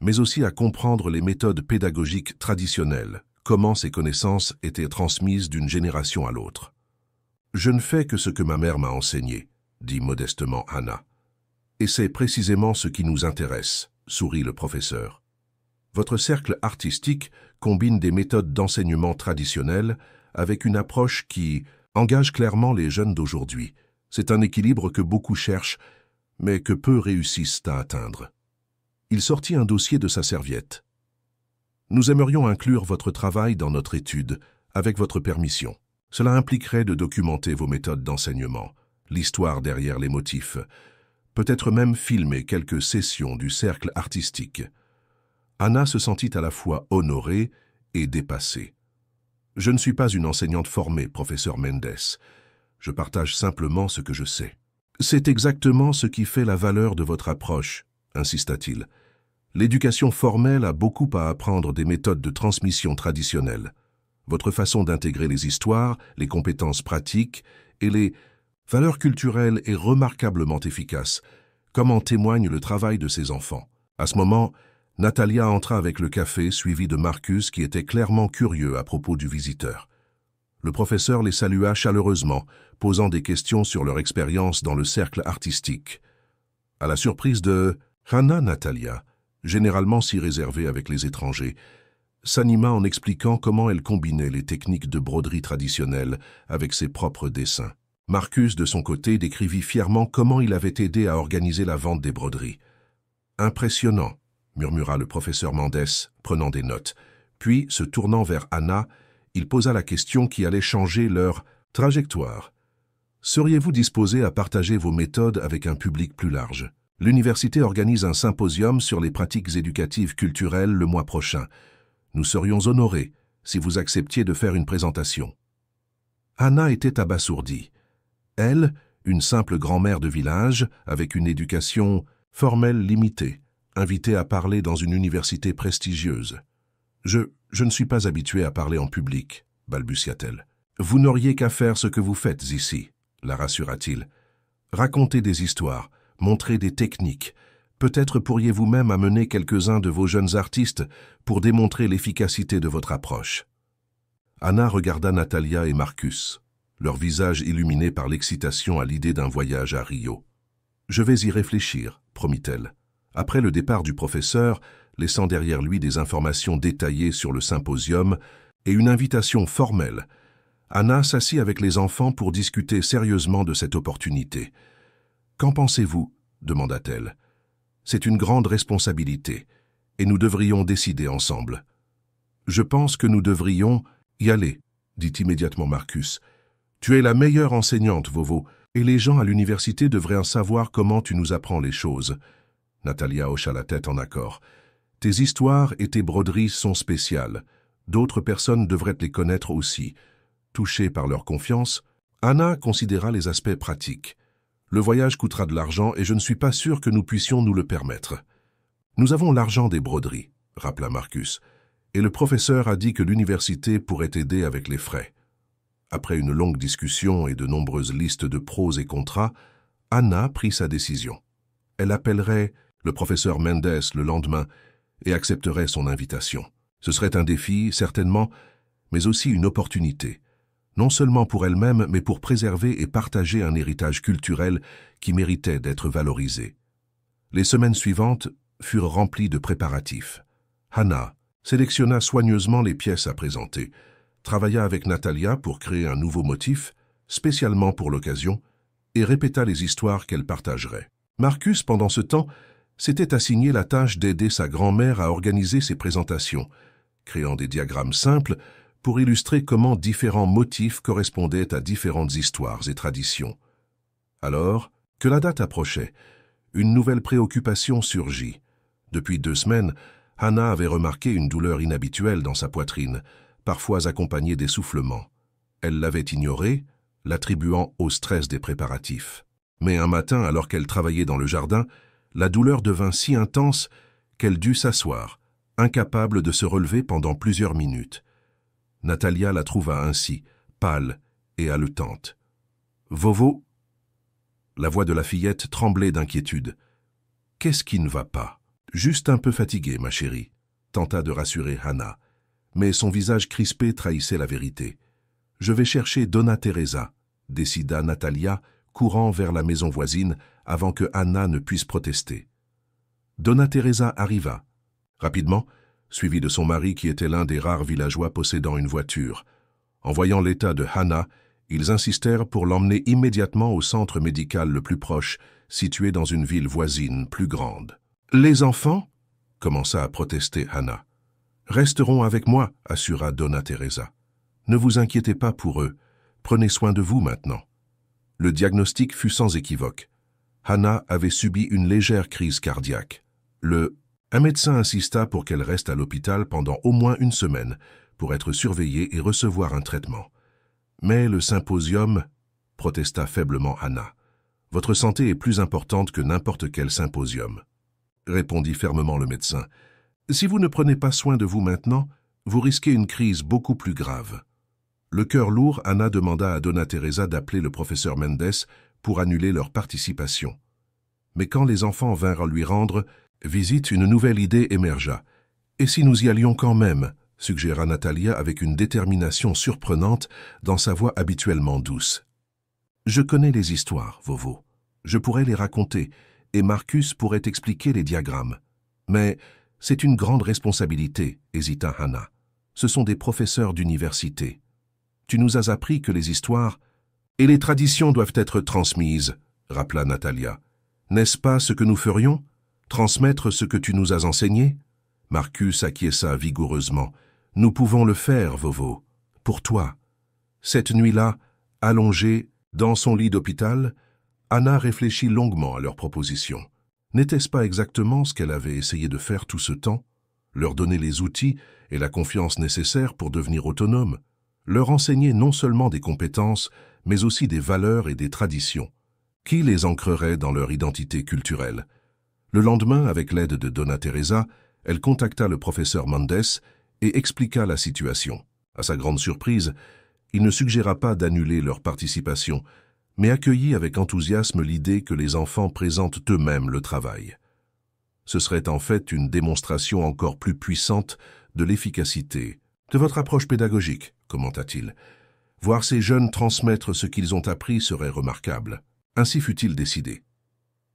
mais aussi à comprendre les méthodes pédagogiques traditionnelles, comment ces connaissances étaient transmises d'une génération à l'autre. »« Je ne fais que ce que ma mère m'a enseigné, » dit modestement Anna. « Et c'est précisément ce qui nous intéresse, » sourit le professeur. « Votre cercle artistique combine des méthodes d'enseignement traditionnelles avec une approche qui engage clairement les jeunes d'aujourd'hui. C'est un équilibre que beaucoup cherchent, mais que peu réussissent à atteindre. » Il sortit un dossier de sa serviette. « Nous aimerions inclure votre travail dans notre étude, avec votre permission. Cela impliquerait de documenter vos méthodes d'enseignement, l'histoire derrière les motifs, peut-être même filmer quelques sessions du cercle artistique. » Anna se sentit à la fois honorée et dépassée. « Je ne suis pas une enseignante formée, professeur Mendes. Je partage simplement ce que je sais. »« C'est exactement ce qui fait la valeur de votre approche, » insista-t-il. « L'éducation formelle a beaucoup à apprendre des méthodes de transmission traditionnelles. Votre façon d'intégrer les histoires, les compétences pratiques et les valeurs culturelles est remarquablement efficace, comme en témoigne le travail de ses enfants. » À ce moment, Natalia entra avec le café, suivi de Marcus qui était clairement curieux à propos du visiteur. Le professeur les salua chaleureusement, posant des questions sur leur expérience dans le cercle artistique. À la surprise de Hannah, Natalia, généralement si réservée avec les étrangers, s'anima en expliquant comment elle combinait les techniques de broderie traditionnelles avec ses propres dessins. Marcus, de son côté, décrivit fièrement comment il avait aidé à organiser la vente des broderies. « Impressionnant », murmura le professeur Mendes, prenant des notes. Puis, se tournant vers Hannah, il posa la question qui allait changer leur trajectoire. « Seriez-vous disposé à partager vos méthodes avec un public plus large ? L'université organise un symposium sur les pratiques éducatives culturelles le mois prochain. Nous serions honorés si vous acceptiez de faire une présentation. » Hannah était abasourdie. Elle, une simple grand-mère de village, avec une éducation formelle limitée, invitée à parler dans une université prestigieuse. « Je ne suis pas habituée à parler en public, » balbutia-t-elle. « Vous n'auriez qu'à faire ce que vous faites ici, » la rassura-t-il. « Racontez des histoires, montrez des techniques. Peut-être pourriez-vous même amener quelques-uns de vos jeunes artistes pour démontrer l'efficacité de votre approche. » Hannah regarda Natalia et Marcus, leur visage illuminé par l'excitation à l'idée d'un voyage à Rio. « Je vais y réfléchir, » promit-elle. Après le départ du professeur, laissant derrière lui des informations détaillées sur le symposium et une invitation formelle, Hannah s'assit avec les enfants pour discuter sérieusement de cette opportunité. « Qu'en pensez-vous » demanda-t-elle. « C'est une grande responsabilité, et nous devrions décider ensemble. »« Je pense que nous devrions y aller, » dit immédiatement Marcus. « Tu es la meilleure enseignante, Vovo, et les gens à l'université devraient savoir comment tu nous apprends les choses. » Natalia hocha la tête en accord. « Tes histoires et tes broderies sont spéciales. D'autres personnes devraient les connaître aussi. » Touchée par leur confiance, Hannah considéra les aspects pratiques. « Le voyage coûtera de l'argent et je ne suis pas sûr que nous puissions nous le permettre. »« Nous avons l'argent des broderies, » rappela Marcus, « et le professeur a dit que l'université pourrait aider avec les frais. » Après une longue discussion et de nombreuses listes de pros et contras, Hannah prit sa décision. Elle appellerait le professeur Mendes le lendemain et accepterait son invitation. Ce serait un défi, certainement, mais aussi une opportunité, non seulement pour elle-même, mais pour préserver et partager un héritage culturel qui méritait d'être valorisé. Les semaines suivantes furent remplies de préparatifs. Hannah sélectionna soigneusement les pièces à présenter, travailla avec Natalia pour créer un nouveau motif, spécialement pour l'occasion, et répéta les histoires qu'elle partagerait. Marcus, pendant ce temps, s'était assigné la tâche d'aider sa grand-mère à organiser ses présentations, créant des diagrammes simples pour illustrer comment différents motifs correspondaient à différentes histoires et traditions. Alors, que la date approchait, une nouvelle préoccupation surgit. Depuis 2 semaines, Hannah avait remarqué une douleur inhabituelle dans sa poitrine, parfois accompagnée d'essoufflements. Elle l'avait ignorée, l'attribuant au stress des préparatifs. Mais un matin, alors qu'elle travaillait dans le jardin, la douleur devint si intense qu'elle dut s'asseoir, incapable de se relever pendant plusieurs minutes. Natalia la trouva ainsi, pâle et haletante. « Vovo ?» La voix de la fillette tremblait d'inquiétude. « Qu'est-ce qui ne va pas ?»« Juste un peu fatiguée, ma chérie », tenta de rassurer Hannah. Mais son visage crispé trahissait la vérité. « Je vais chercher Donna Teresa », décida Natalia, courant vers la maison voisine avant que Hannah ne puisse protester. Donna Teresa arriva, rapidement, suivie de son mari qui était l'un des rares villageois possédant une voiture. En voyant l'état de Hannah, ils insistèrent pour l'emmener immédiatement au centre médical le plus proche, situé dans une ville voisine plus grande. « Les enfants ?» commença à protester Hannah. « Resteront avec moi », assura Donna Teresa. « Ne vous inquiétez pas pour eux. Prenez soin de vous maintenant. » Le diagnostic fut sans équivoque. Hannah avait subi une légère crise cardiaque. Un médecin insista pour qu'elle reste à l'hôpital pendant au moins 1 semaine pour être surveillée et recevoir un traitement. Mais le symposium, protesta faiblement Hannah. « Votre santé est plus importante que n'importe quel symposium, » répondit fermement le médecin. « Si vous ne prenez pas soin de vous maintenant, vous risquez une crise beaucoup plus grave. » Le cœur lourd, Hannah demanda à Donna Teresa d'appeler le professeur Mendes pour annuler leur participation. Mais quand les enfants vinrent lui rendre visite, une nouvelle idée émergea. « Et si nous y allions quand même ?» suggéra Natalia avec une détermination surprenante dans sa voix habituellement douce. Je connais les histoires, Vovo. Je pourrais les raconter, et Marcus pourrait expliquer les diagrammes. Mais c'est une grande responsabilité, hésita Hannah. Ce sont des professeurs d'université. Tu nous as appris que les histoires et les traditions doivent être transmises, rappela Natalia. N'est-ce pas ce que nous ferions? Transmettre ce que tu nous as enseigné? Marcus acquiesça vigoureusement. Nous pouvons le faire, Vovo. Pour toi. Cette nuit-là, allongée, dans son lit d'hôpital, Hannah réfléchit longuement à leur proposition. N'était-ce pas exactement ce qu'elle avait essayé de faire tout ce temps? Leur donner les outils et la confiance nécessaires pour devenir autonomes, leur enseigner non seulement des compétences, mais aussi des valeurs et des traditions. Qui les ancrerait dans leur identité culturelle? Le lendemain, avec l'aide de Donna Teresa, elle contacta le professeur Mendes et expliqua la situation. À sa grande surprise, il ne suggéra pas d'annuler leur participation, mais accueillit avec enthousiasme l'idée que les enfants présentent eux-mêmes le travail. Ce serait en fait une démonstration encore plus puissante de l'efficacité de votre approche pédagogique, commenta-t-il. Voir ces jeunes transmettre ce qu'ils ont appris serait remarquable. Ainsi fut-il décidé.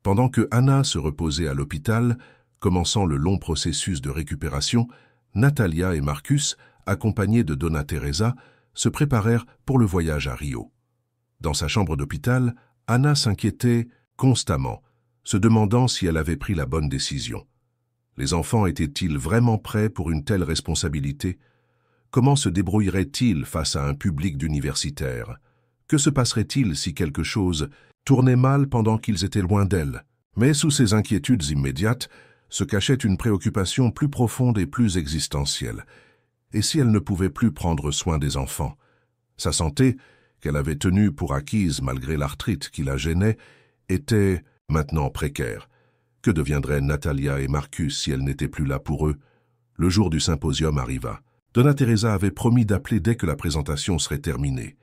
Pendant que Hannah se reposait à l'hôpital, commençant le long processus de récupération, Natalia et Marcus, accompagnés de Donna Teresa, se préparèrent pour le voyage à Rio. Dans sa chambre d'hôpital, Hannah s'inquiétait constamment, se demandant si elle avait pris la bonne décision. Les enfants étaient-ils vraiment prêts pour une telle responsabilité? Comment se débrouilleraient-ils face à un public d'universitaires? Que se passerait-il si quelque chose tournait mal pendant qu'ils étaient loin d'elle? Mais sous ces inquiétudes immédiates se cachait une préoccupation plus profonde et plus existentielle. Et si elle ne pouvait plus prendre soin des enfants? Sa santé, qu'elle avait tenue pour acquise malgré l'arthrite qui la gênait, était maintenant précaire. Que deviendraient Natalia et Marcus si elle n'était plus là pour eux? Le jour du symposium arriva. Donna Teresa avait promis d'appeler dès que la présentation serait terminée.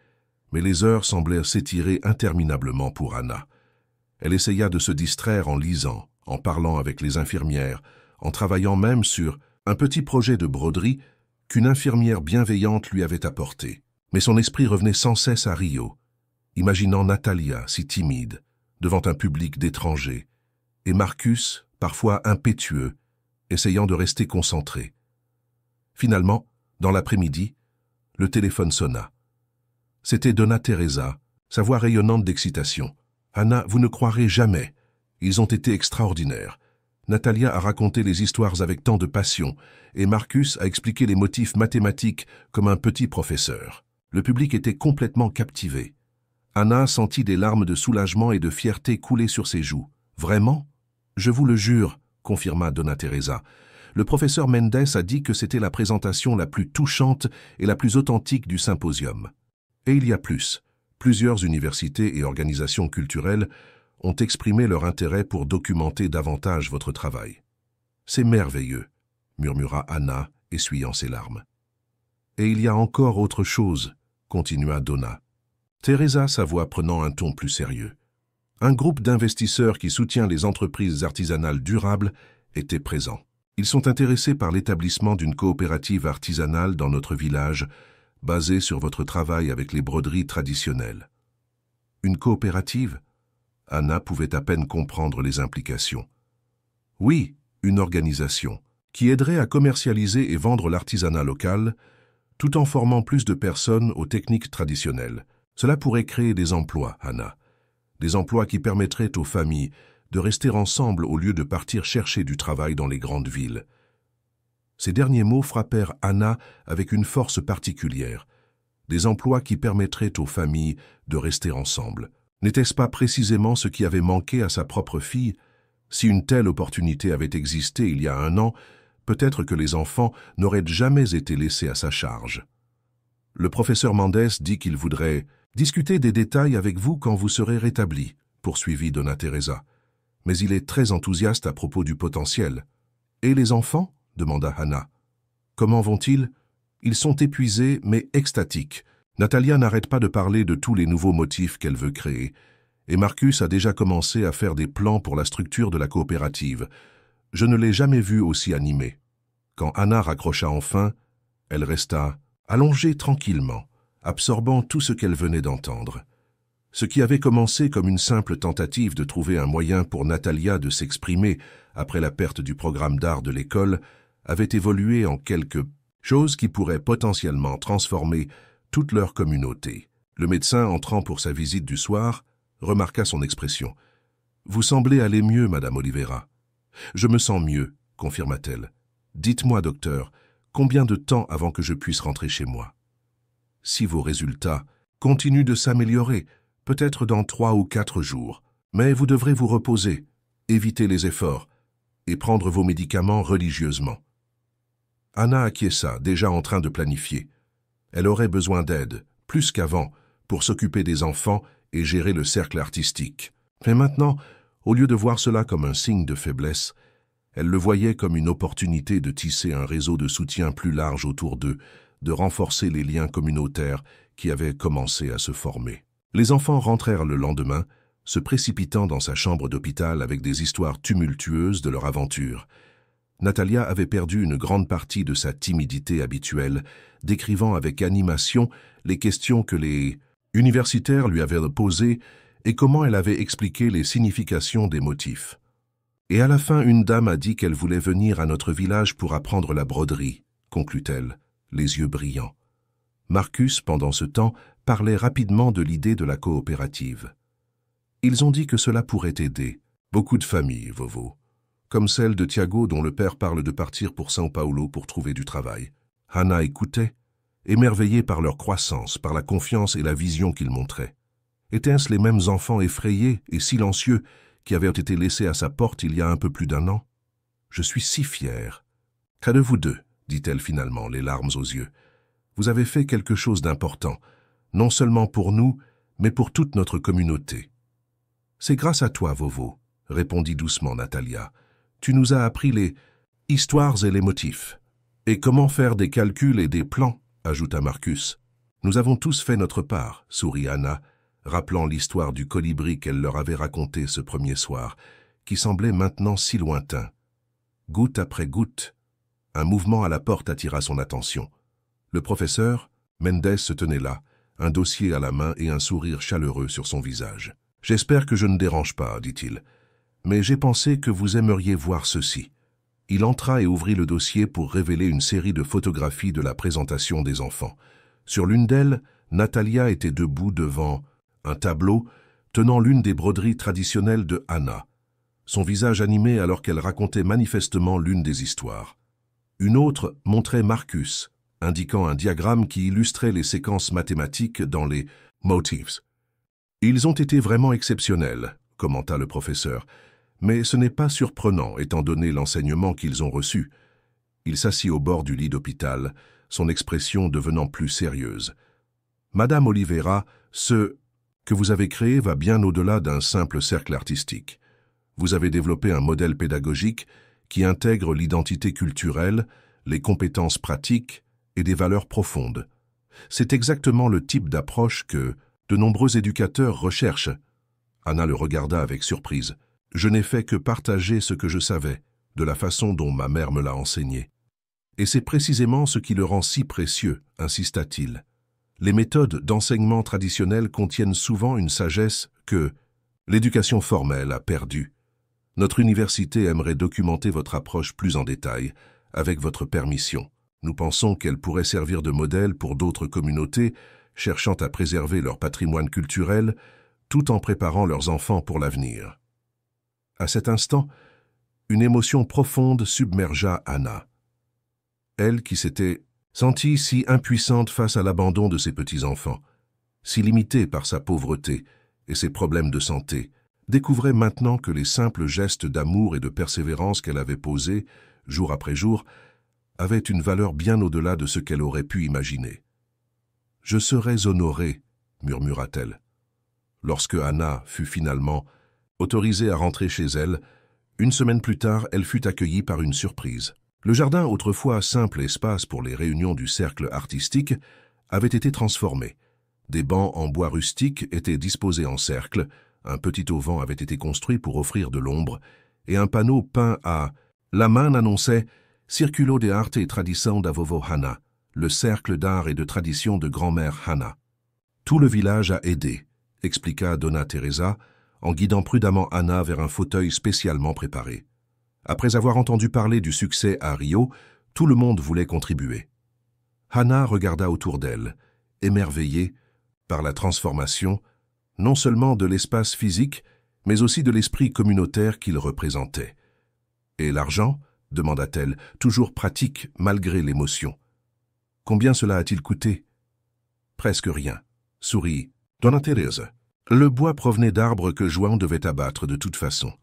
Mais les heures semblèrent s'étirer interminablement pour Hannah. Elle essaya de se distraire en lisant, en parlant avec les infirmières, en travaillant même sur un petit projet de broderie qu'une infirmière bienveillante lui avait apporté. Mais son esprit revenait sans cesse à Rio, imaginant Natalia si timide, devant un public d'étrangers, et Marcus, parfois impétueux, essayant de rester concentré. Finalement, dans l'après-midi, le téléphone sonna. C'était Donna Teresa, sa voix rayonnante d'excitation. « Hannah, vous ne croirez jamais. Ils ont été extraordinaires. Natalia a raconté les histoires avec tant de passion, et Marcus a expliqué les motifs mathématiques comme un petit professeur. » Le public était complètement captivé. Hannah sentit des larmes de soulagement et de fierté couler sur ses joues. « Vraiment? Je vous le jure, » confirma Donna Teresa. Le professeur Mendes a dit que c'était la présentation la plus touchante et la plus authentique du symposium. Et il y a plus. Plusieurs universités et organisations culturelles ont exprimé leur intérêt pour documenter davantage votre travail. « C'est merveilleux, » murmura Hannah, essuyant ses larmes. « Et il y a encore autre chose, » continua Donna. Teresa, sa voix prenant un ton plus sérieux. Un groupe d'investisseurs qui soutient les entreprises artisanales durables était présent. Ils sont intéressés par l'établissement d'une coopérative artisanale dans notre village, basée sur votre travail avec les broderies traditionnelles. Une coopérative? Hannah pouvait à peine comprendre les implications. Oui, une organisation, qui aiderait à commercialiser et vendre l'artisanat local, tout en formant plus de personnes aux techniques traditionnelles. Cela pourrait créer des emplois, Hannah. Des emplois qui permettraient aux familles de rester ensemble au lieu de partir chercher du travail dans les grandes villes. Ces derniers mots frappèrent Hannah avec une force particulière. Des emplois qui permettraient aux familles de rester ensemble. N'était-ce pas précisément ce qui avait manqué à sa propre fille? Si une telle opportunité avait existé il y a 1 an, peut-être que les enfants n'auraient jamais été laissés à sa charge. Le professeur Mendes dit qu'il voudrait discuter des détails avec vous quand vous serez rétabli, poursuivit Donna Teresa. Mais il est très enthousiaste à propos du potentiel. Et les enfants? Demanda Hannah. Comment vont-ils? Ils sont épuisés, mais extatiques. Natalia n'arrête pas de parler de tous les nouveaux motifs qu'elle veut créer. Et Marcus a déjà commencé à faire des plans pour la structure de la coopérative. Je ne l'ai jamais vue aussi animée. Quand Hannah raccrocha enfin, elle resta allongée tranquillement, absorbant tout ce qu'elle venait d'entendre. Ce qui avait commencé comme une simple tentative de trouver un moyen pour Natalia de s'exprimer après la perte du programme d'art de l'école avait évolué en quelque chose qui pourrait potentiellement transformer toute leur communauté. Le médecin, entrant pour sa visite du soir, remarqua son expression. « Vous semblez aller mieux, Madame Oliveira. »« Je me sens mieux, » confirma-t-elle. « Dites-moi, docteur, combien de temps avant que je puisse rentrer chez moi? Si vos résultats continuent de s'améliorer, peut-être dans 3 ou 4 jours, mais vous devrez vous reposer, éviter les efforts et prendre vos médicaments religieusement. » Anna acquiesça, déjà en train de planifier. Elle aurait besoin d'aide, plus qu'avant, pour s'occuper des enfants et gérer le cercle artistique. Mais maintenant, au lieu de voir cela comme un signe de faiblesse, elle le voyait comme une opportunité de tisser un réseau de soutien plus large autour d'eux, de renforcer les liens communautaires qui avaient commencé à se former. Les enfants rentrèrent le lendemain, se précipitant dans sa chambre d'hôpital avec des histoires tumultueuses de leur aventure. Natalia avait perdu une grande partie de sa timidité habituelle, décrivant avec animation les questions que les universitaires lui avaient posées et comment elle avait expliqué les significations des motifs. Et à la fin, une dame a dit qu'elle voulait venir à notre village pour apprendre la broderie, conclut-elle, les yeux brillants. Marcus, pendant ce temps, parlait rapidement de l'idée de la coopérative. Ils ont dit que cela pourrait aider beaucoup de familles, Vovo, comme celle de Thiago dont le père parle de partir pour São Paulo pour trouver du travail. Hannah écoutait, émerveillée par leur croissance, par la confiance et la vision qu'ils montraient. Étaient-ce les mêmes enfants effrayés et silencieux qui avaient été laissés à sa porte il y a un peu plus d'1 an? Je suis si fière. Qu'à de vous deux, dit-elle finalement, les larmes aux yeux. Vous avez fait quelque chose d'important, non seulement pour nous, mais pour toute notre communauté. C'est grâce à toi, Vovo, répondit doucement Natalia. Tu nous as appris les histoires et les motifs. Et comment faire des calculs et des plans, ajouta Marcus. Nous avons tous fait notre part, sourit Anna, rappelant l'histoire du colibri qu'elle leur avait raconté ce premier soir, qui semblait maintenant si lointain. Goutte après goutte, un mouvement à la porte attira son attention. Le professeur, Mendes, se tenait là, un dossier à la main et un sourire chaleureux sur son visage. « J'espère que je ne dérange pas, dit-il. Mais j'ai pensé que vous aimeriez voir ceci. » Il entra et ouvrit le dossier pour révéler une série de photographies de la présentation des enfants. Sur l'une d'elles, Natalia était debout devant un tableau tenant l'une des broderies traditionnelles de Anna, son visage animé alors qu'elle racontait manifestement l'une des histoires. Une autre montrait Marcus, indiquant un diagramme qui illustrait les séquences mathématiques dans les motifs. « Ils ont été vraiment exceptionnels, » commenta le professeur. Mais ce n'est pas surprenant, étant donné l'enseignement qu'ils ont reçu. Il s'assit au bord du lit d'hôpital, son expression devenant plus sérieuse. « Madame Oliveira, ce que vous avez créé va bien au-delà d'un simple cercle artistique. Vous avez développé un modèle pédagogique qui intègre l'identité culturelle, les compétences pratiques et des valeurs profondes. C'est exactement le type d'approche que de nombreux éducateurs recherchent. » Anna le regarda avec surprise. « Je n'ai fait que partager ce que je savais, de la façon dont ma mère me l'a enseigné. Et c'est précisément ce qui le rend si précieux, insista-t-il. Les méthodes d'enseignement traditionnelles contiennent souvent une sagesse que l'éducation formelle a perdue. Notre université aimerait documenter votre approche plus en détail, avec votre permission. Nous pensons qu'elle pourrait servir de modèle pour d'autres communautés cherchant à préserver leur patrimoine culturel tout en préparant leurs enfants pour l'avenir. » À cet instant, une émotion profonde submergea Anna. Elle qui s'était sentie si impuissante face à l'abandon de ses petits-enfants, si limitée par sa pauvreté et ses problèmes de santé, découvrait maintenant que les simples gestes d'amour et de persévérance qu'elle avait posés, jour après jour, avaient une valeur bien au-delà de ce qu'elle aurait pu imaginer. « Je serais honorée, » murmura-t-elle. Lorsque Anna fut finalement autorisée à rentrer chez elle, une semaine plus tard, elle fut accueillie par une surprise. Le jardin, autrefois simple espace pour les réunions du cercle artistique, avait été transformé. Des bancs en bois rustique étaient disposés en cercle, un petit auvent avait été construit pour offrir de l'ombre, et un panneau peint à la main annonçait « Circulo de arte et tradição da vovó Hannah », le cercle d'art et de tradition de grand-mère Hannah. Tout le village a aidé, expliqua Donna Teresa, en guidant prudemment Anna vers un fauteuil spécialement préparé. Après avoir entendu parler du succès à Rio, tout le monde voulait contribuer. Hannah regarda autour d'elle, émerveillée par la transformation, non seulement de l'espace physique, mais aussi de l'esprit communautaire qu'il représentait. « Et l'argent » demanda-t-elle, toujours pratique malgré l'émotion. « Combien cela a-t-il coûté ?»« Presque rien, » sourit Donna Teresa. Le bois provenait d'arbres que Juan devait abattre de toute façon.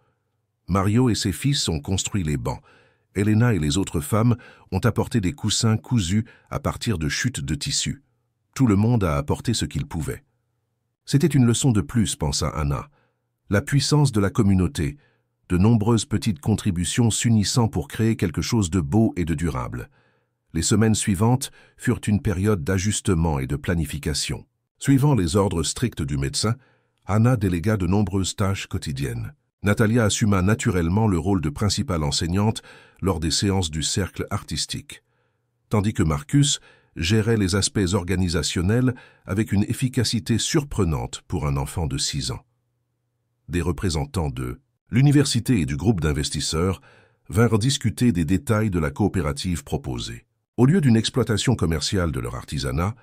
Mario et ses fils ont construit les bancs. Elena et les autres femmes ont apporté des coussins cousus à partir de chutes de tissu. Tout le monde a apporté ce qu'il pouvait. C'était une leçon de plus, pensa Anna. La puissance de la communauté, de nombreuses petites contributions s'unissant pour créer quelque chose de beau et de durable. Les semaines suivantes furent une période d'ajustement et de planification. Suivant les ordres stricts du médecin, Anna délégua de nombreuses tâches quotidiennes. Natalia assuma naturellement le rôle de principale enseignante lors des séances du cercle artistique, tandis que Marcus gérait les aspects organisationnels avec une efficacité surprenante pour un enfant de 6 ans. Des représentants de l'université et du groupe d'investisseurs vinrent discuter des détails de la coopérative proposée. Au lieu d'une exploitation commerciale de leur artisanat,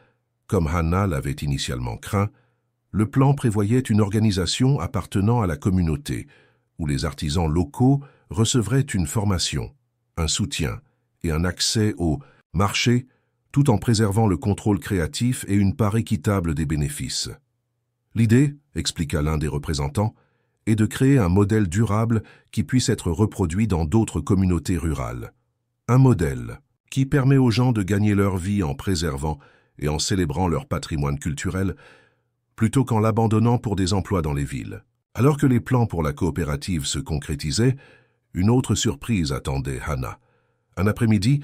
comme Hannah l'avait initialement craint, le plan prévoyait une organisation appartenant à la communauté, où les artisans locaux recevraient une formation, un soutien et un accès au marché, tout en préservant le contrôle créatif et une part équitable des bénéfices. L'idée, expliqua l'un des représentants, est de créer un modèle durable qui puisse être reproduit dans d'autres communautés rurales. Un modèle qui permet aux gens de gagner leur vie en préservant et en célébrant leur patrimoine culturel, plutôt qu'en l'abandonnant pour des emplois dans les villes. Alors que les plans pour la coopérative se concrétisaient, une autre surprise attendait Hannah. Un après-midi,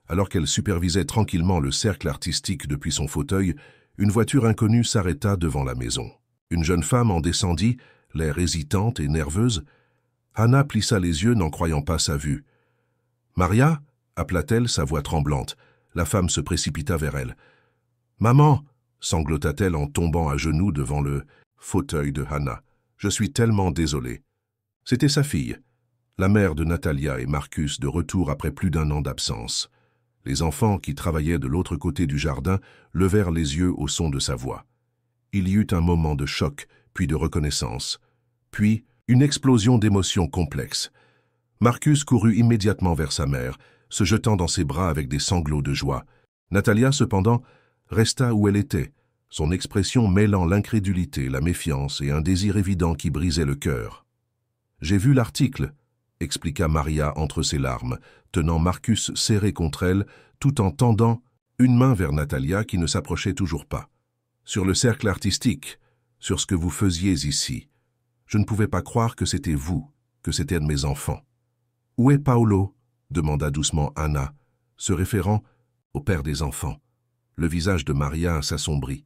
alors qu'elle supervisait tranquillement le cercle artistique depuis son fauteuil, une voiture inconnue s'arrêta devant la maison. Une jeune femme en descendit, l'air hésitante et nerveuse. Hannah plissa les yeux, n'en croyant pas sa vue. « Maria » appela-t-elle, sa voix tremblante. La femme se précipita vers elle. « Maman » sanglota-t-elle en tombant à genoux devant le fauteuil de Hannah. « Je suis tellement désolée. » C'était sa fille, la mère de Natalia et Marcus, de retour après plus d'1 an d'absence. Les enfants qui travaillaient de l'autre côté du jardin levèrent les yeux au son de sa voix. Il y eut un moment de choc, puis de reconnaissance, puis une explosion d'émotions complexes. Marcus courut immédiatement vers sa mère, se jetant dans ses bras avec des sanglots de joie. Natalia, cependant, resta où elle était, son expression mêlant l'incrédulité, la méfiance et un désir évident qui brisait le cœur. « J'ai vu l'article », expliqua Maria entre ses larmes, tenant Marcus serré contre elle, tout en tendant une main vers Natalia qui ne s'approchait toujours pas. « Sur le cercle artistique, sur ce que vous faisiez ici. Je ne pouvais pas croire que c'était vous, que c'était de mes enfants. »« Où est Paolo ?» demanda doucement Anna, se référant au père des enfants. Le visage de Maria s'assombrit.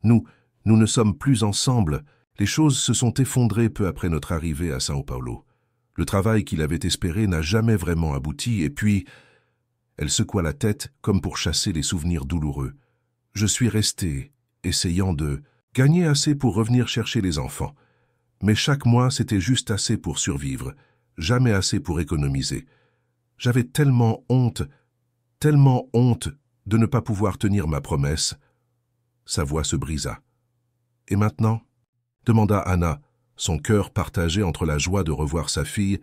« Nous ne sommes plus ensemble. Les choses se sont effondrées peu après notre arrivée à São Paulo. Le travail qu'il avait espéré n'a jamais vraiment abouti, et puis... » Elle secoua la tête comme pour chasser les souvenirs douloureux. « Je suis restée, essayant de gagner assez pour revenir chercher les enfants. Mais chaque mois, c'était juste assez pour survivre, jamais assez pour économiser. J'avais tellement honte de ne pas pouvoir tenir ma promesse. » Sa voix se brisa. « Et maintenant ?» demanda Anna, son cœur partagé entre la joie de revoir sa fille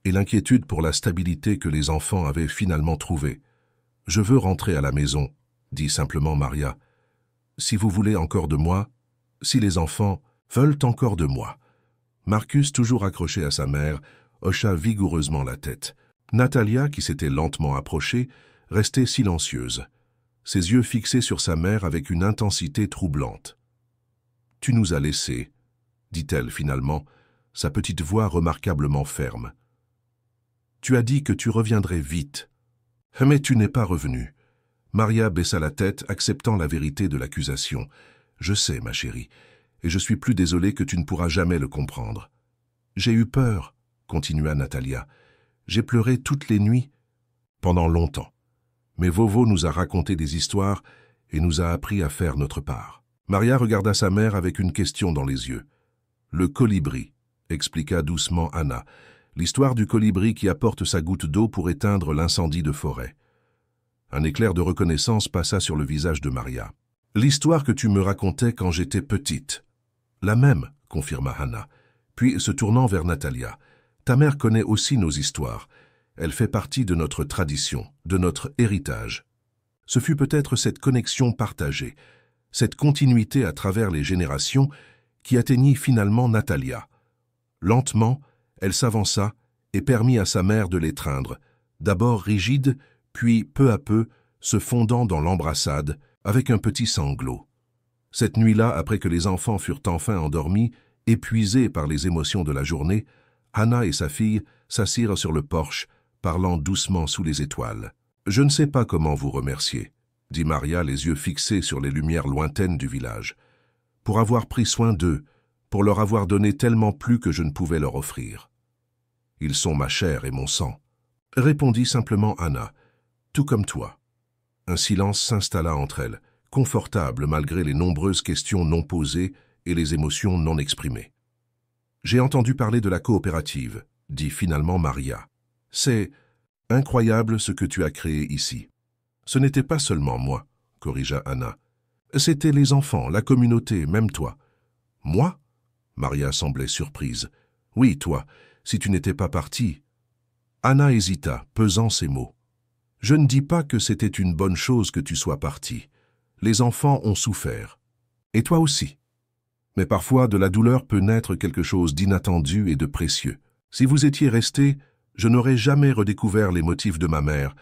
et l'inquiétude pour la stabilité que les enfants avaient finalement trouvée. « Je veux rentrer à la maison, » dit simplement Maria. « Si vous voulez encore de moi, si les enfants veulent encore de moi. » Marcus, toujours accroché à sa mère, hocha vigoureusement la tête. Natalia, qui s'était lentement approchée, restait silencieuse, ses yeux fixés sur sa mère avec une intensité troublante. « Tu nous as laissés, » dit-elle finalement, sa petite voix remarquablement ferme. « Tu as dit que tu reviendrais vite. Mais tu n'es pas revenu. » Maria baissa la tête, acceptant la vérité de l'accusation. « Je sais, ma chérie, et je suis plus désolée que tu ne pourras jamais le comprendre. »« J'ai eu peur, » continua Natalia. « J'ai pleuré toutes les nuits, pendant longtemps. Mais Vovo nous a raconté des histoires et nous a appris à faire notre part. » Maria regarda sa mère avec une question dans les yeux. « Le colibri », expliqua doucement Anna, l'histoire du colibri qui apporte sa goutte d'eau pour éteindre l'incendie de forêt. Un éclair de reconnaissance passa sur le visage de Maria. « L'histoire que tu me racontais quand j'étais petite. »« La même, » confirma Anna, puis se tournant vers Natalia. « Ta mère connaît aussi nos histoires. Elle fait partie de notre tradition, de notre héritage. » Ce fut peut-être cette connexion partagée, cette continuité à travers les générations qui atteignit finalement Natalia. Lentement, elle s'avança et permit à sa mère de l'étreindre, d'abord rigide, puis peu à peu se fondant dans l'embrassade avec un petit sanglot. Cette nuit-là, après que les enfants furent enfin endormis, épuisés par les émotions de la journée, Anna et sa fille s'assirent sur le porche, parlant doucement sous les étoiles. « Je ne sais pas comment vous remercier, » dit Maria, les yeux fixés sur les lumières lointaines du village. « Pour avoir pris soin d'eux, pour leur avoir donné tellement plus que je ne pouvais leur offrir. Ils sont ma chair et mon sang. » Répondit simplement Anna, tout comme toi. Un silence s'installa entre elles, confortable malgré les nombreuses questions non posées et les émotions non exprimées. « J'ai entendu parler de la coopérative, » dit finalement Maria. « C'est incroyable ce que tu as créé ici. » « Ce n'était pas seulement moi, » corrigea Anna. « C'était les enfants, la communauté, même toi. »« Moi ?» Maria semblait surprise. « Oui, toi, si tu n'étais pas partie. » Anna hésita, pesant ses mots. « Je ne dis pas que c'était une bonne chose que tu sois partie. Les enfants ont souffert. Et toi aussi. Mais parfois, de la douleur peut naître quelque chose d'inattendu et de précieux. Si vous étiez resté, je n'aurais jamais redécouvert les motifs de ma mère,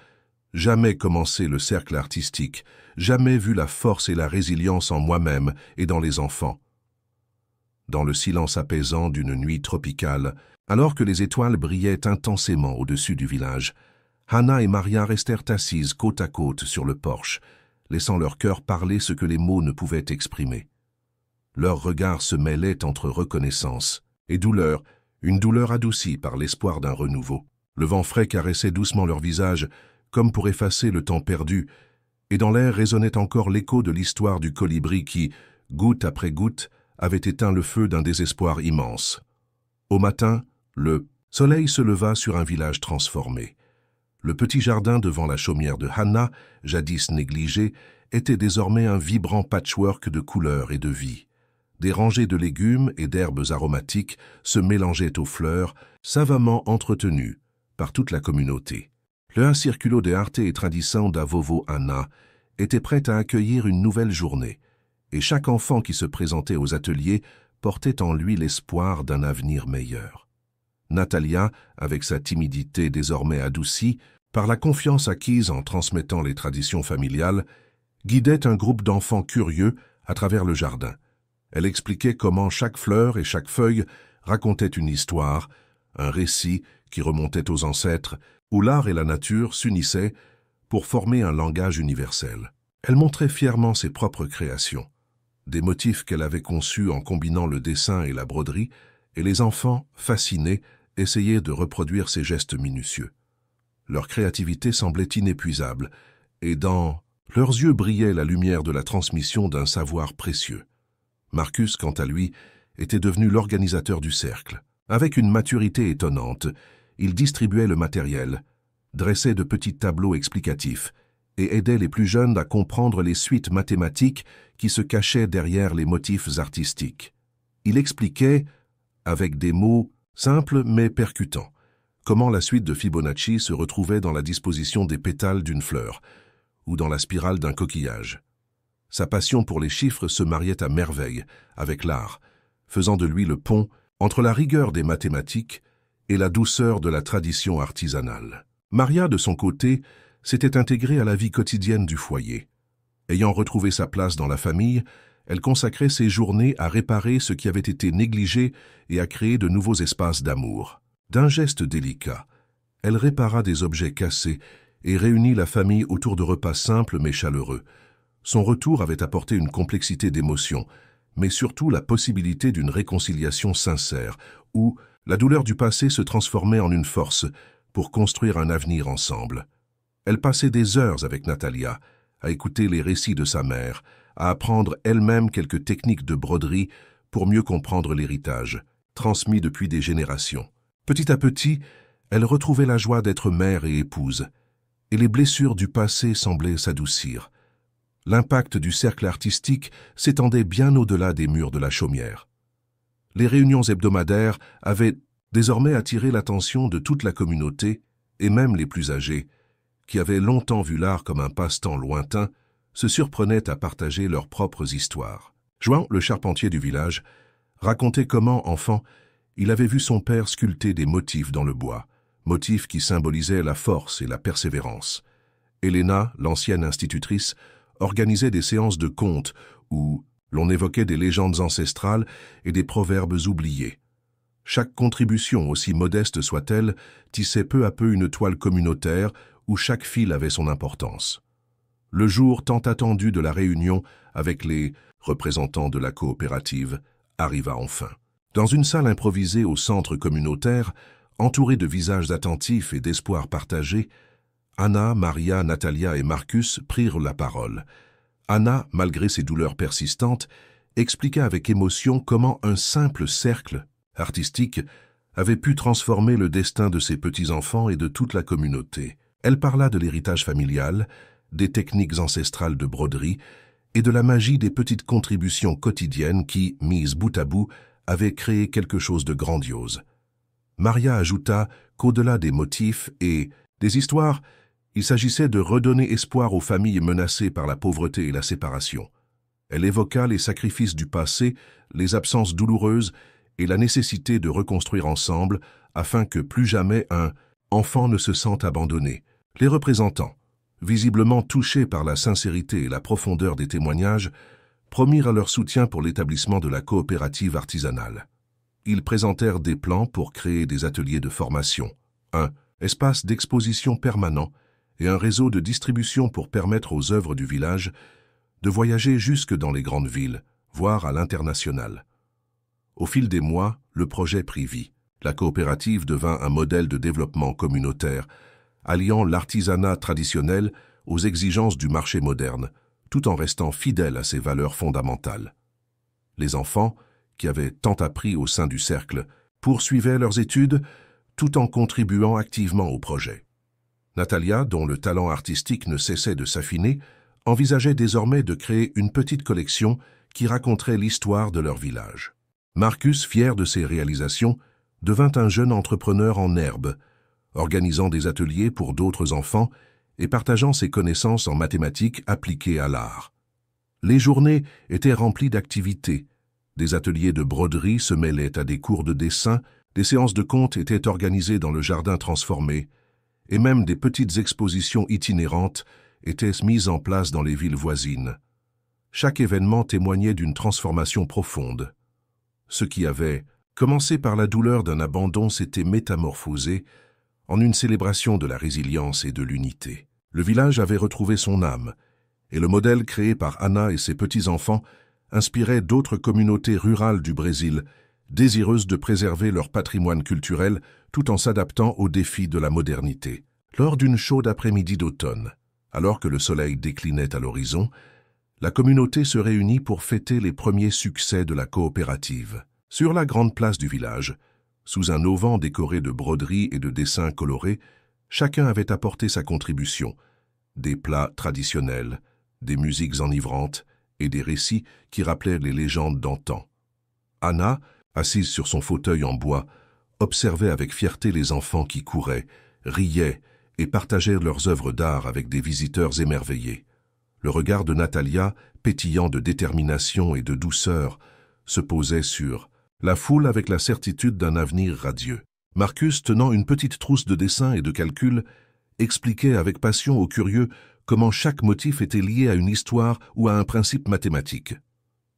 jamais commencé le cercle artistique, jamais vu la force et la résilience en moi-même et dans les enfants. » Dans le silence apaisant d'une nuit tropicale, alors que les étoiles brillaient intensément au-dessus du village, Anna et Maria restèrent assises côte à côte sur le porche, laissant leur cœur parler ce que les mots ne pouvaient exprimer. Leurs regards se mêlaient entre reconnaissance et douleur, une douleur adoucie par l'espoir d'un renouveau. Le vent frais caressait doucement leur visage, comme pour effacer le temps perdu, et dans l'air résonnait encore l'écho de l'histoire du colibri qui, goutte après goutte, avait éteint le feu d'un désespoir immense. Au matin, le soleil se leva sur un village transformé. Le petit jardin devant la chaumière de Anna, jadis négligé, était désormais un vibrant patchwork de couleurs et de vie. Des rangées de légumes et d'herbes aromatiques se mélangeaient aux fleurs, savamment entretenues par toute la communauté. Le circulo de arte et tradição da vovó Anna était prêt à accueillir une nouvelle journée, et chaque enfant qui se présentait aux ateliers portait en lui l'espoir d'un avenir meilleur. Natalia, avec sa timidité désormais adoucie, par la confiance acquise en transmettant les traditions familiales, guidait un groupe d'enfants curieux à travers le jardin. Elle expliquait comment chaque fleur et chaque feuille racontait une histoire, un récit qui remontait aux ancêtres, où l'art et la nature s'unissaient pour former un langage universel. Elle montrait fièrement ses propres créations, des motifs qu'elle avait conçus en combinant le dessin et la broderie, et les enfants, fascinés, essayaient de reproduire ces gestes minutieux. Leur créativité semblait inépuisable, et dans leurs yeux brillait la lumière de la transmission d'un savoir précieux. Marcus, quant à lui, était devenu l'organisateur du cercle. Avec une maturité étonnante, il distribuait le matériel, dressait de petits tableaux explicatifs et aidait les plus jeunes à comprendre les suites mathématiques qui se cachaient derrière les motifs artistiques. Il expliquait, avec des mots simples mais percutants, comment la suite de Fibonacci se retrouvait dans la disposition des pétales d'une fleur ou dans la spirale d'un coquillage. Sa passion pour les chiffres se mariait à merveille avec l'art, faisant de lui le pont entre la rigueur des mathématiques et la douceur de la tradition artisanale. Maria, de son côté, s'était intégrée à la vie quotidienne du foyer. Ayant retrouvé sa place dans la famille, elle consacrait ses journées à réparer ce qui avait été négligé et à créer de nouveaux espaces d'amour. D'un geste délicat, elle répara des objets cassés et réunit la famille autour de repas simples mais chaleureux. Son retour avait apporté une complexité d'émotions, mais surtout la possibilité d'une réconciliation sincère, où la douleur du passé se transformait en une force pour construire un avenir ensemble. Elle passait des heures avec Natalia, à écouter les récits de sa mère, à apprendre elle-même quelques techniques de broderie pour mieux comprendre l'héritage, transmis depuis des générations. Petit à petit, elle retrouvait la joie d'être mère et épouse, et les blessures du passé semblaient s'adoucir. L'impact du cercle artistique s'étendait bien au-delà des murs de la chaumière. Les réunions hebdomadaires avaient désormais attiré l'attention de toute la communauté, et même les plus âgés, qui avaient longtemps vu l'art comme un passe-temps lointain, se surprenaient à partager leurs propres histoires. Juan, le charpentier du village, racontait comment, enfant, il avait vu son père sculpter des motifs dans le bois, motifs qui symbolisaient la force et la persévérance. Elena, l'ancienne institutrice, organisait des séances de contes où l'on évoquait des légendes ancestrales et des proverbes oubliés. Chaque contribution, aussi modeste soit-elle, tissait peu à peu une toile communautaire où chaque fil avait son importance. Le jour tant attendu de la réunion avec les représentants de la coopérative arriva enfin. Dans une salle improvisée au centre communautaire, entourée de visages attentifs et d'espoir partagé, Anna, Maria, Natalia et Marcus prirent la parole. Anna, malgré ses douleurs persistantes, expliqua avec émotion comment un simple cercle artistique avait pu transformer le destin de ses petits-enfants et de toute la communauté. Elle parla de l'héritage familial, des techniques ancestrales de broderie et de la magie des petites contributions quotidiennes qui, mises bout à bout, avaient créé quelque chose de grandiose. Maria ajouta qu'au-delà des motifs et des histoires, il s'agissait de redonner espoir aux familles menacées par la pauvreté et la séparation. Elle évoqua les sacrifices du passé, les absences douloureuses et la nécessité de reconstruire ensemble afin que plus jamais un enfant ne se sente abandonné. Les représentants, visiblement touchés par la sincérité et la profondeur des témoignages, promirent leur soutien pour l'établissement de la coopérative artisanale. Ils présentèrent des plans pour créer des ateliers de formation, un espace d'exposition permanent et un réseau de distribution pour permettre aux œuvres du village de voyager jusque dans les grandes villes, voire à l'international. Au fil des mois, le projet prit vie. La coopérative devint un modèle de développement communautaire, alliant l'artisanat traditionnel aux exigences du marché moderne, tout en restant fidèle à ses valeurs fondamentales. Les enfants, qui avaient tant appris au sein du cercle, poursuivaient leurs études tout en contribuant activement au projet. Natalia, dont le talent artistique ne cessait de s'affiner, envisageait désormais de créer une petite collection qui raconterait l'histoire de leur village. Marcus, fier de ses réalisations, devint un jeune entrepreneur en herbe, organisant des ateliers pour d'autres enfants et partageant ses connaissances en mathématiques appliquées à l'art. Les journées étaient remplies d'activités. Des ateliers de broderie se mêlaient à des cours de dessin, des séances de contes étaient organisées dans le jardin transformé, et même des petites expositions itinérantes étaient mises en place dans les villes voisines. Chaque événement témoignait d'une transformation profonde. Ce qui avait commencé par la douleur d'un abandon s'était métamorphosé en une célébration de la résilience et de l'unité. Le village avait retrouvé son âme, et le modèle créé par Anna et ses petits-enfants inspirait d'autres communautés rurales du Brésil, désireuses de préserver leur patrimoine culturel tout en s'adaptant aux défis de la modernité. Lors d'une chaude après-midi d'automne, alors que le soleil déclinait à l'horizon, la communauté se réunit pour fêter les premiers succès de la coopérative. Sur la grande place du village, sous un auvent décoré de broderies et de dessins colorés, chacun avait apporté sa contribution, des plats traditionnels, des musiques enivrantes et des récits qui rappelaient les légendes d'antan. Anna, assise sur son fauteuil en bois, observait avec fierté les enfants qui couraient, riaient et partageaient leurs œuvres d'art avec des visiteurs émerveillés. Le regard de Natalia, pétillant de détermination et de douceur, se posait sur la foule avec la certitude d'un avenir radieux. Marcus, tenant une petite trousse de dessins et de calculs, expliquait avec passion aux curieux comment chaque motif était lié à une histoire ou à un principe mathématique.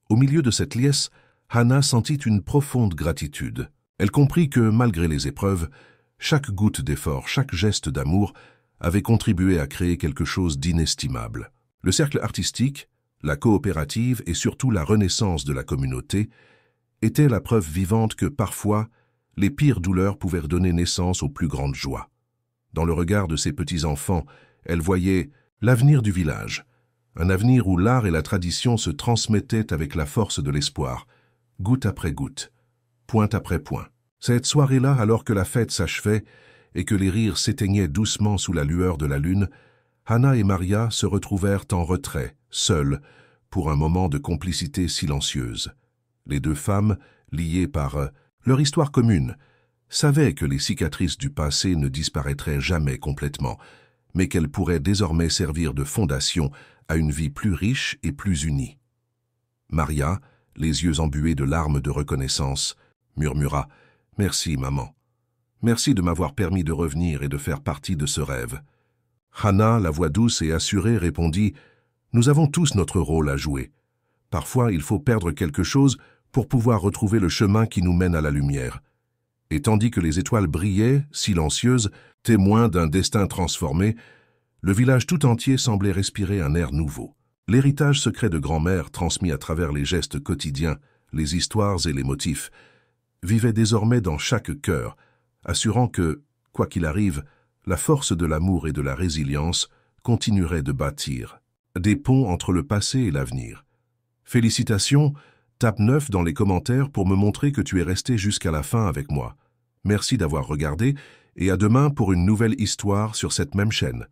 Au milieu de cette liesse, Hannah sentit une profonde gratitude. Elle comprit que, malgré les épreuves, chaque goutte d'effort, chaque geste d'amour avait contribué à créer quelque chose d'inestimable. Le cercle artistique, la coopérative et surtout la renaissance de la communauté étaient la preuve vivante que parfois, les pires douleurs pouvaient donner naissance aux plus grandes joies. Dans le regard de ses petits-enfants, elle voyait l'avenir du village, Un avenir où l'art et la tradition se transmettaient avec la force de l'espoir, goutte après goutte, point après point. Cette soirée-là, alors que la fête s'achevait et que les rires s'éteignaient doucement sous la lueur de la lune, Hannah et Maria se retrouvèrent en retrait, seules, pour un moment de complicité silencieuse. Les deux femmes, liées par leur histoire commune, savaient que les cicatrices du passé ne disparaîtraient jamais complètement, mais qu'elles pourraient désormais servir de fondation à une vie plus riche et plus unie. Maria, les yeux embués de larmes de reconnaissance, murmura « Merci, maman. Merci de m'avoir permis de revenir et de faire partie de ce rêve. » Hannah, la voix douce et assurée, répondit « Nous avons tous notre rôle à jouer. Parfois, il faut perdre quelque chose pour pouvoir retrouver le chemin qui nous mène à la lumière. » Et tandis que les étoiles brillaient, silencieuses, témoins d'un destin transformé, le village tout entier semblait respirer un air nouveau. L'héritage secret de grand-mère, transmis à travers les gestes quotidiens, les histoires et les motifs, vivait désormais dans chaque cœur, assurant que, quoi qu'il arrive, la force de l'amour et de la résilience continuerait de bâtir des ponts entre le passé et l'avenir. Félicitations, tape 9 dans les commentaires pour me montrer que tu es resté jusqu'à la fin avec moi. Merci d'avoir regardé et à demain pour une nouvelle histoire sur cette même chaîne.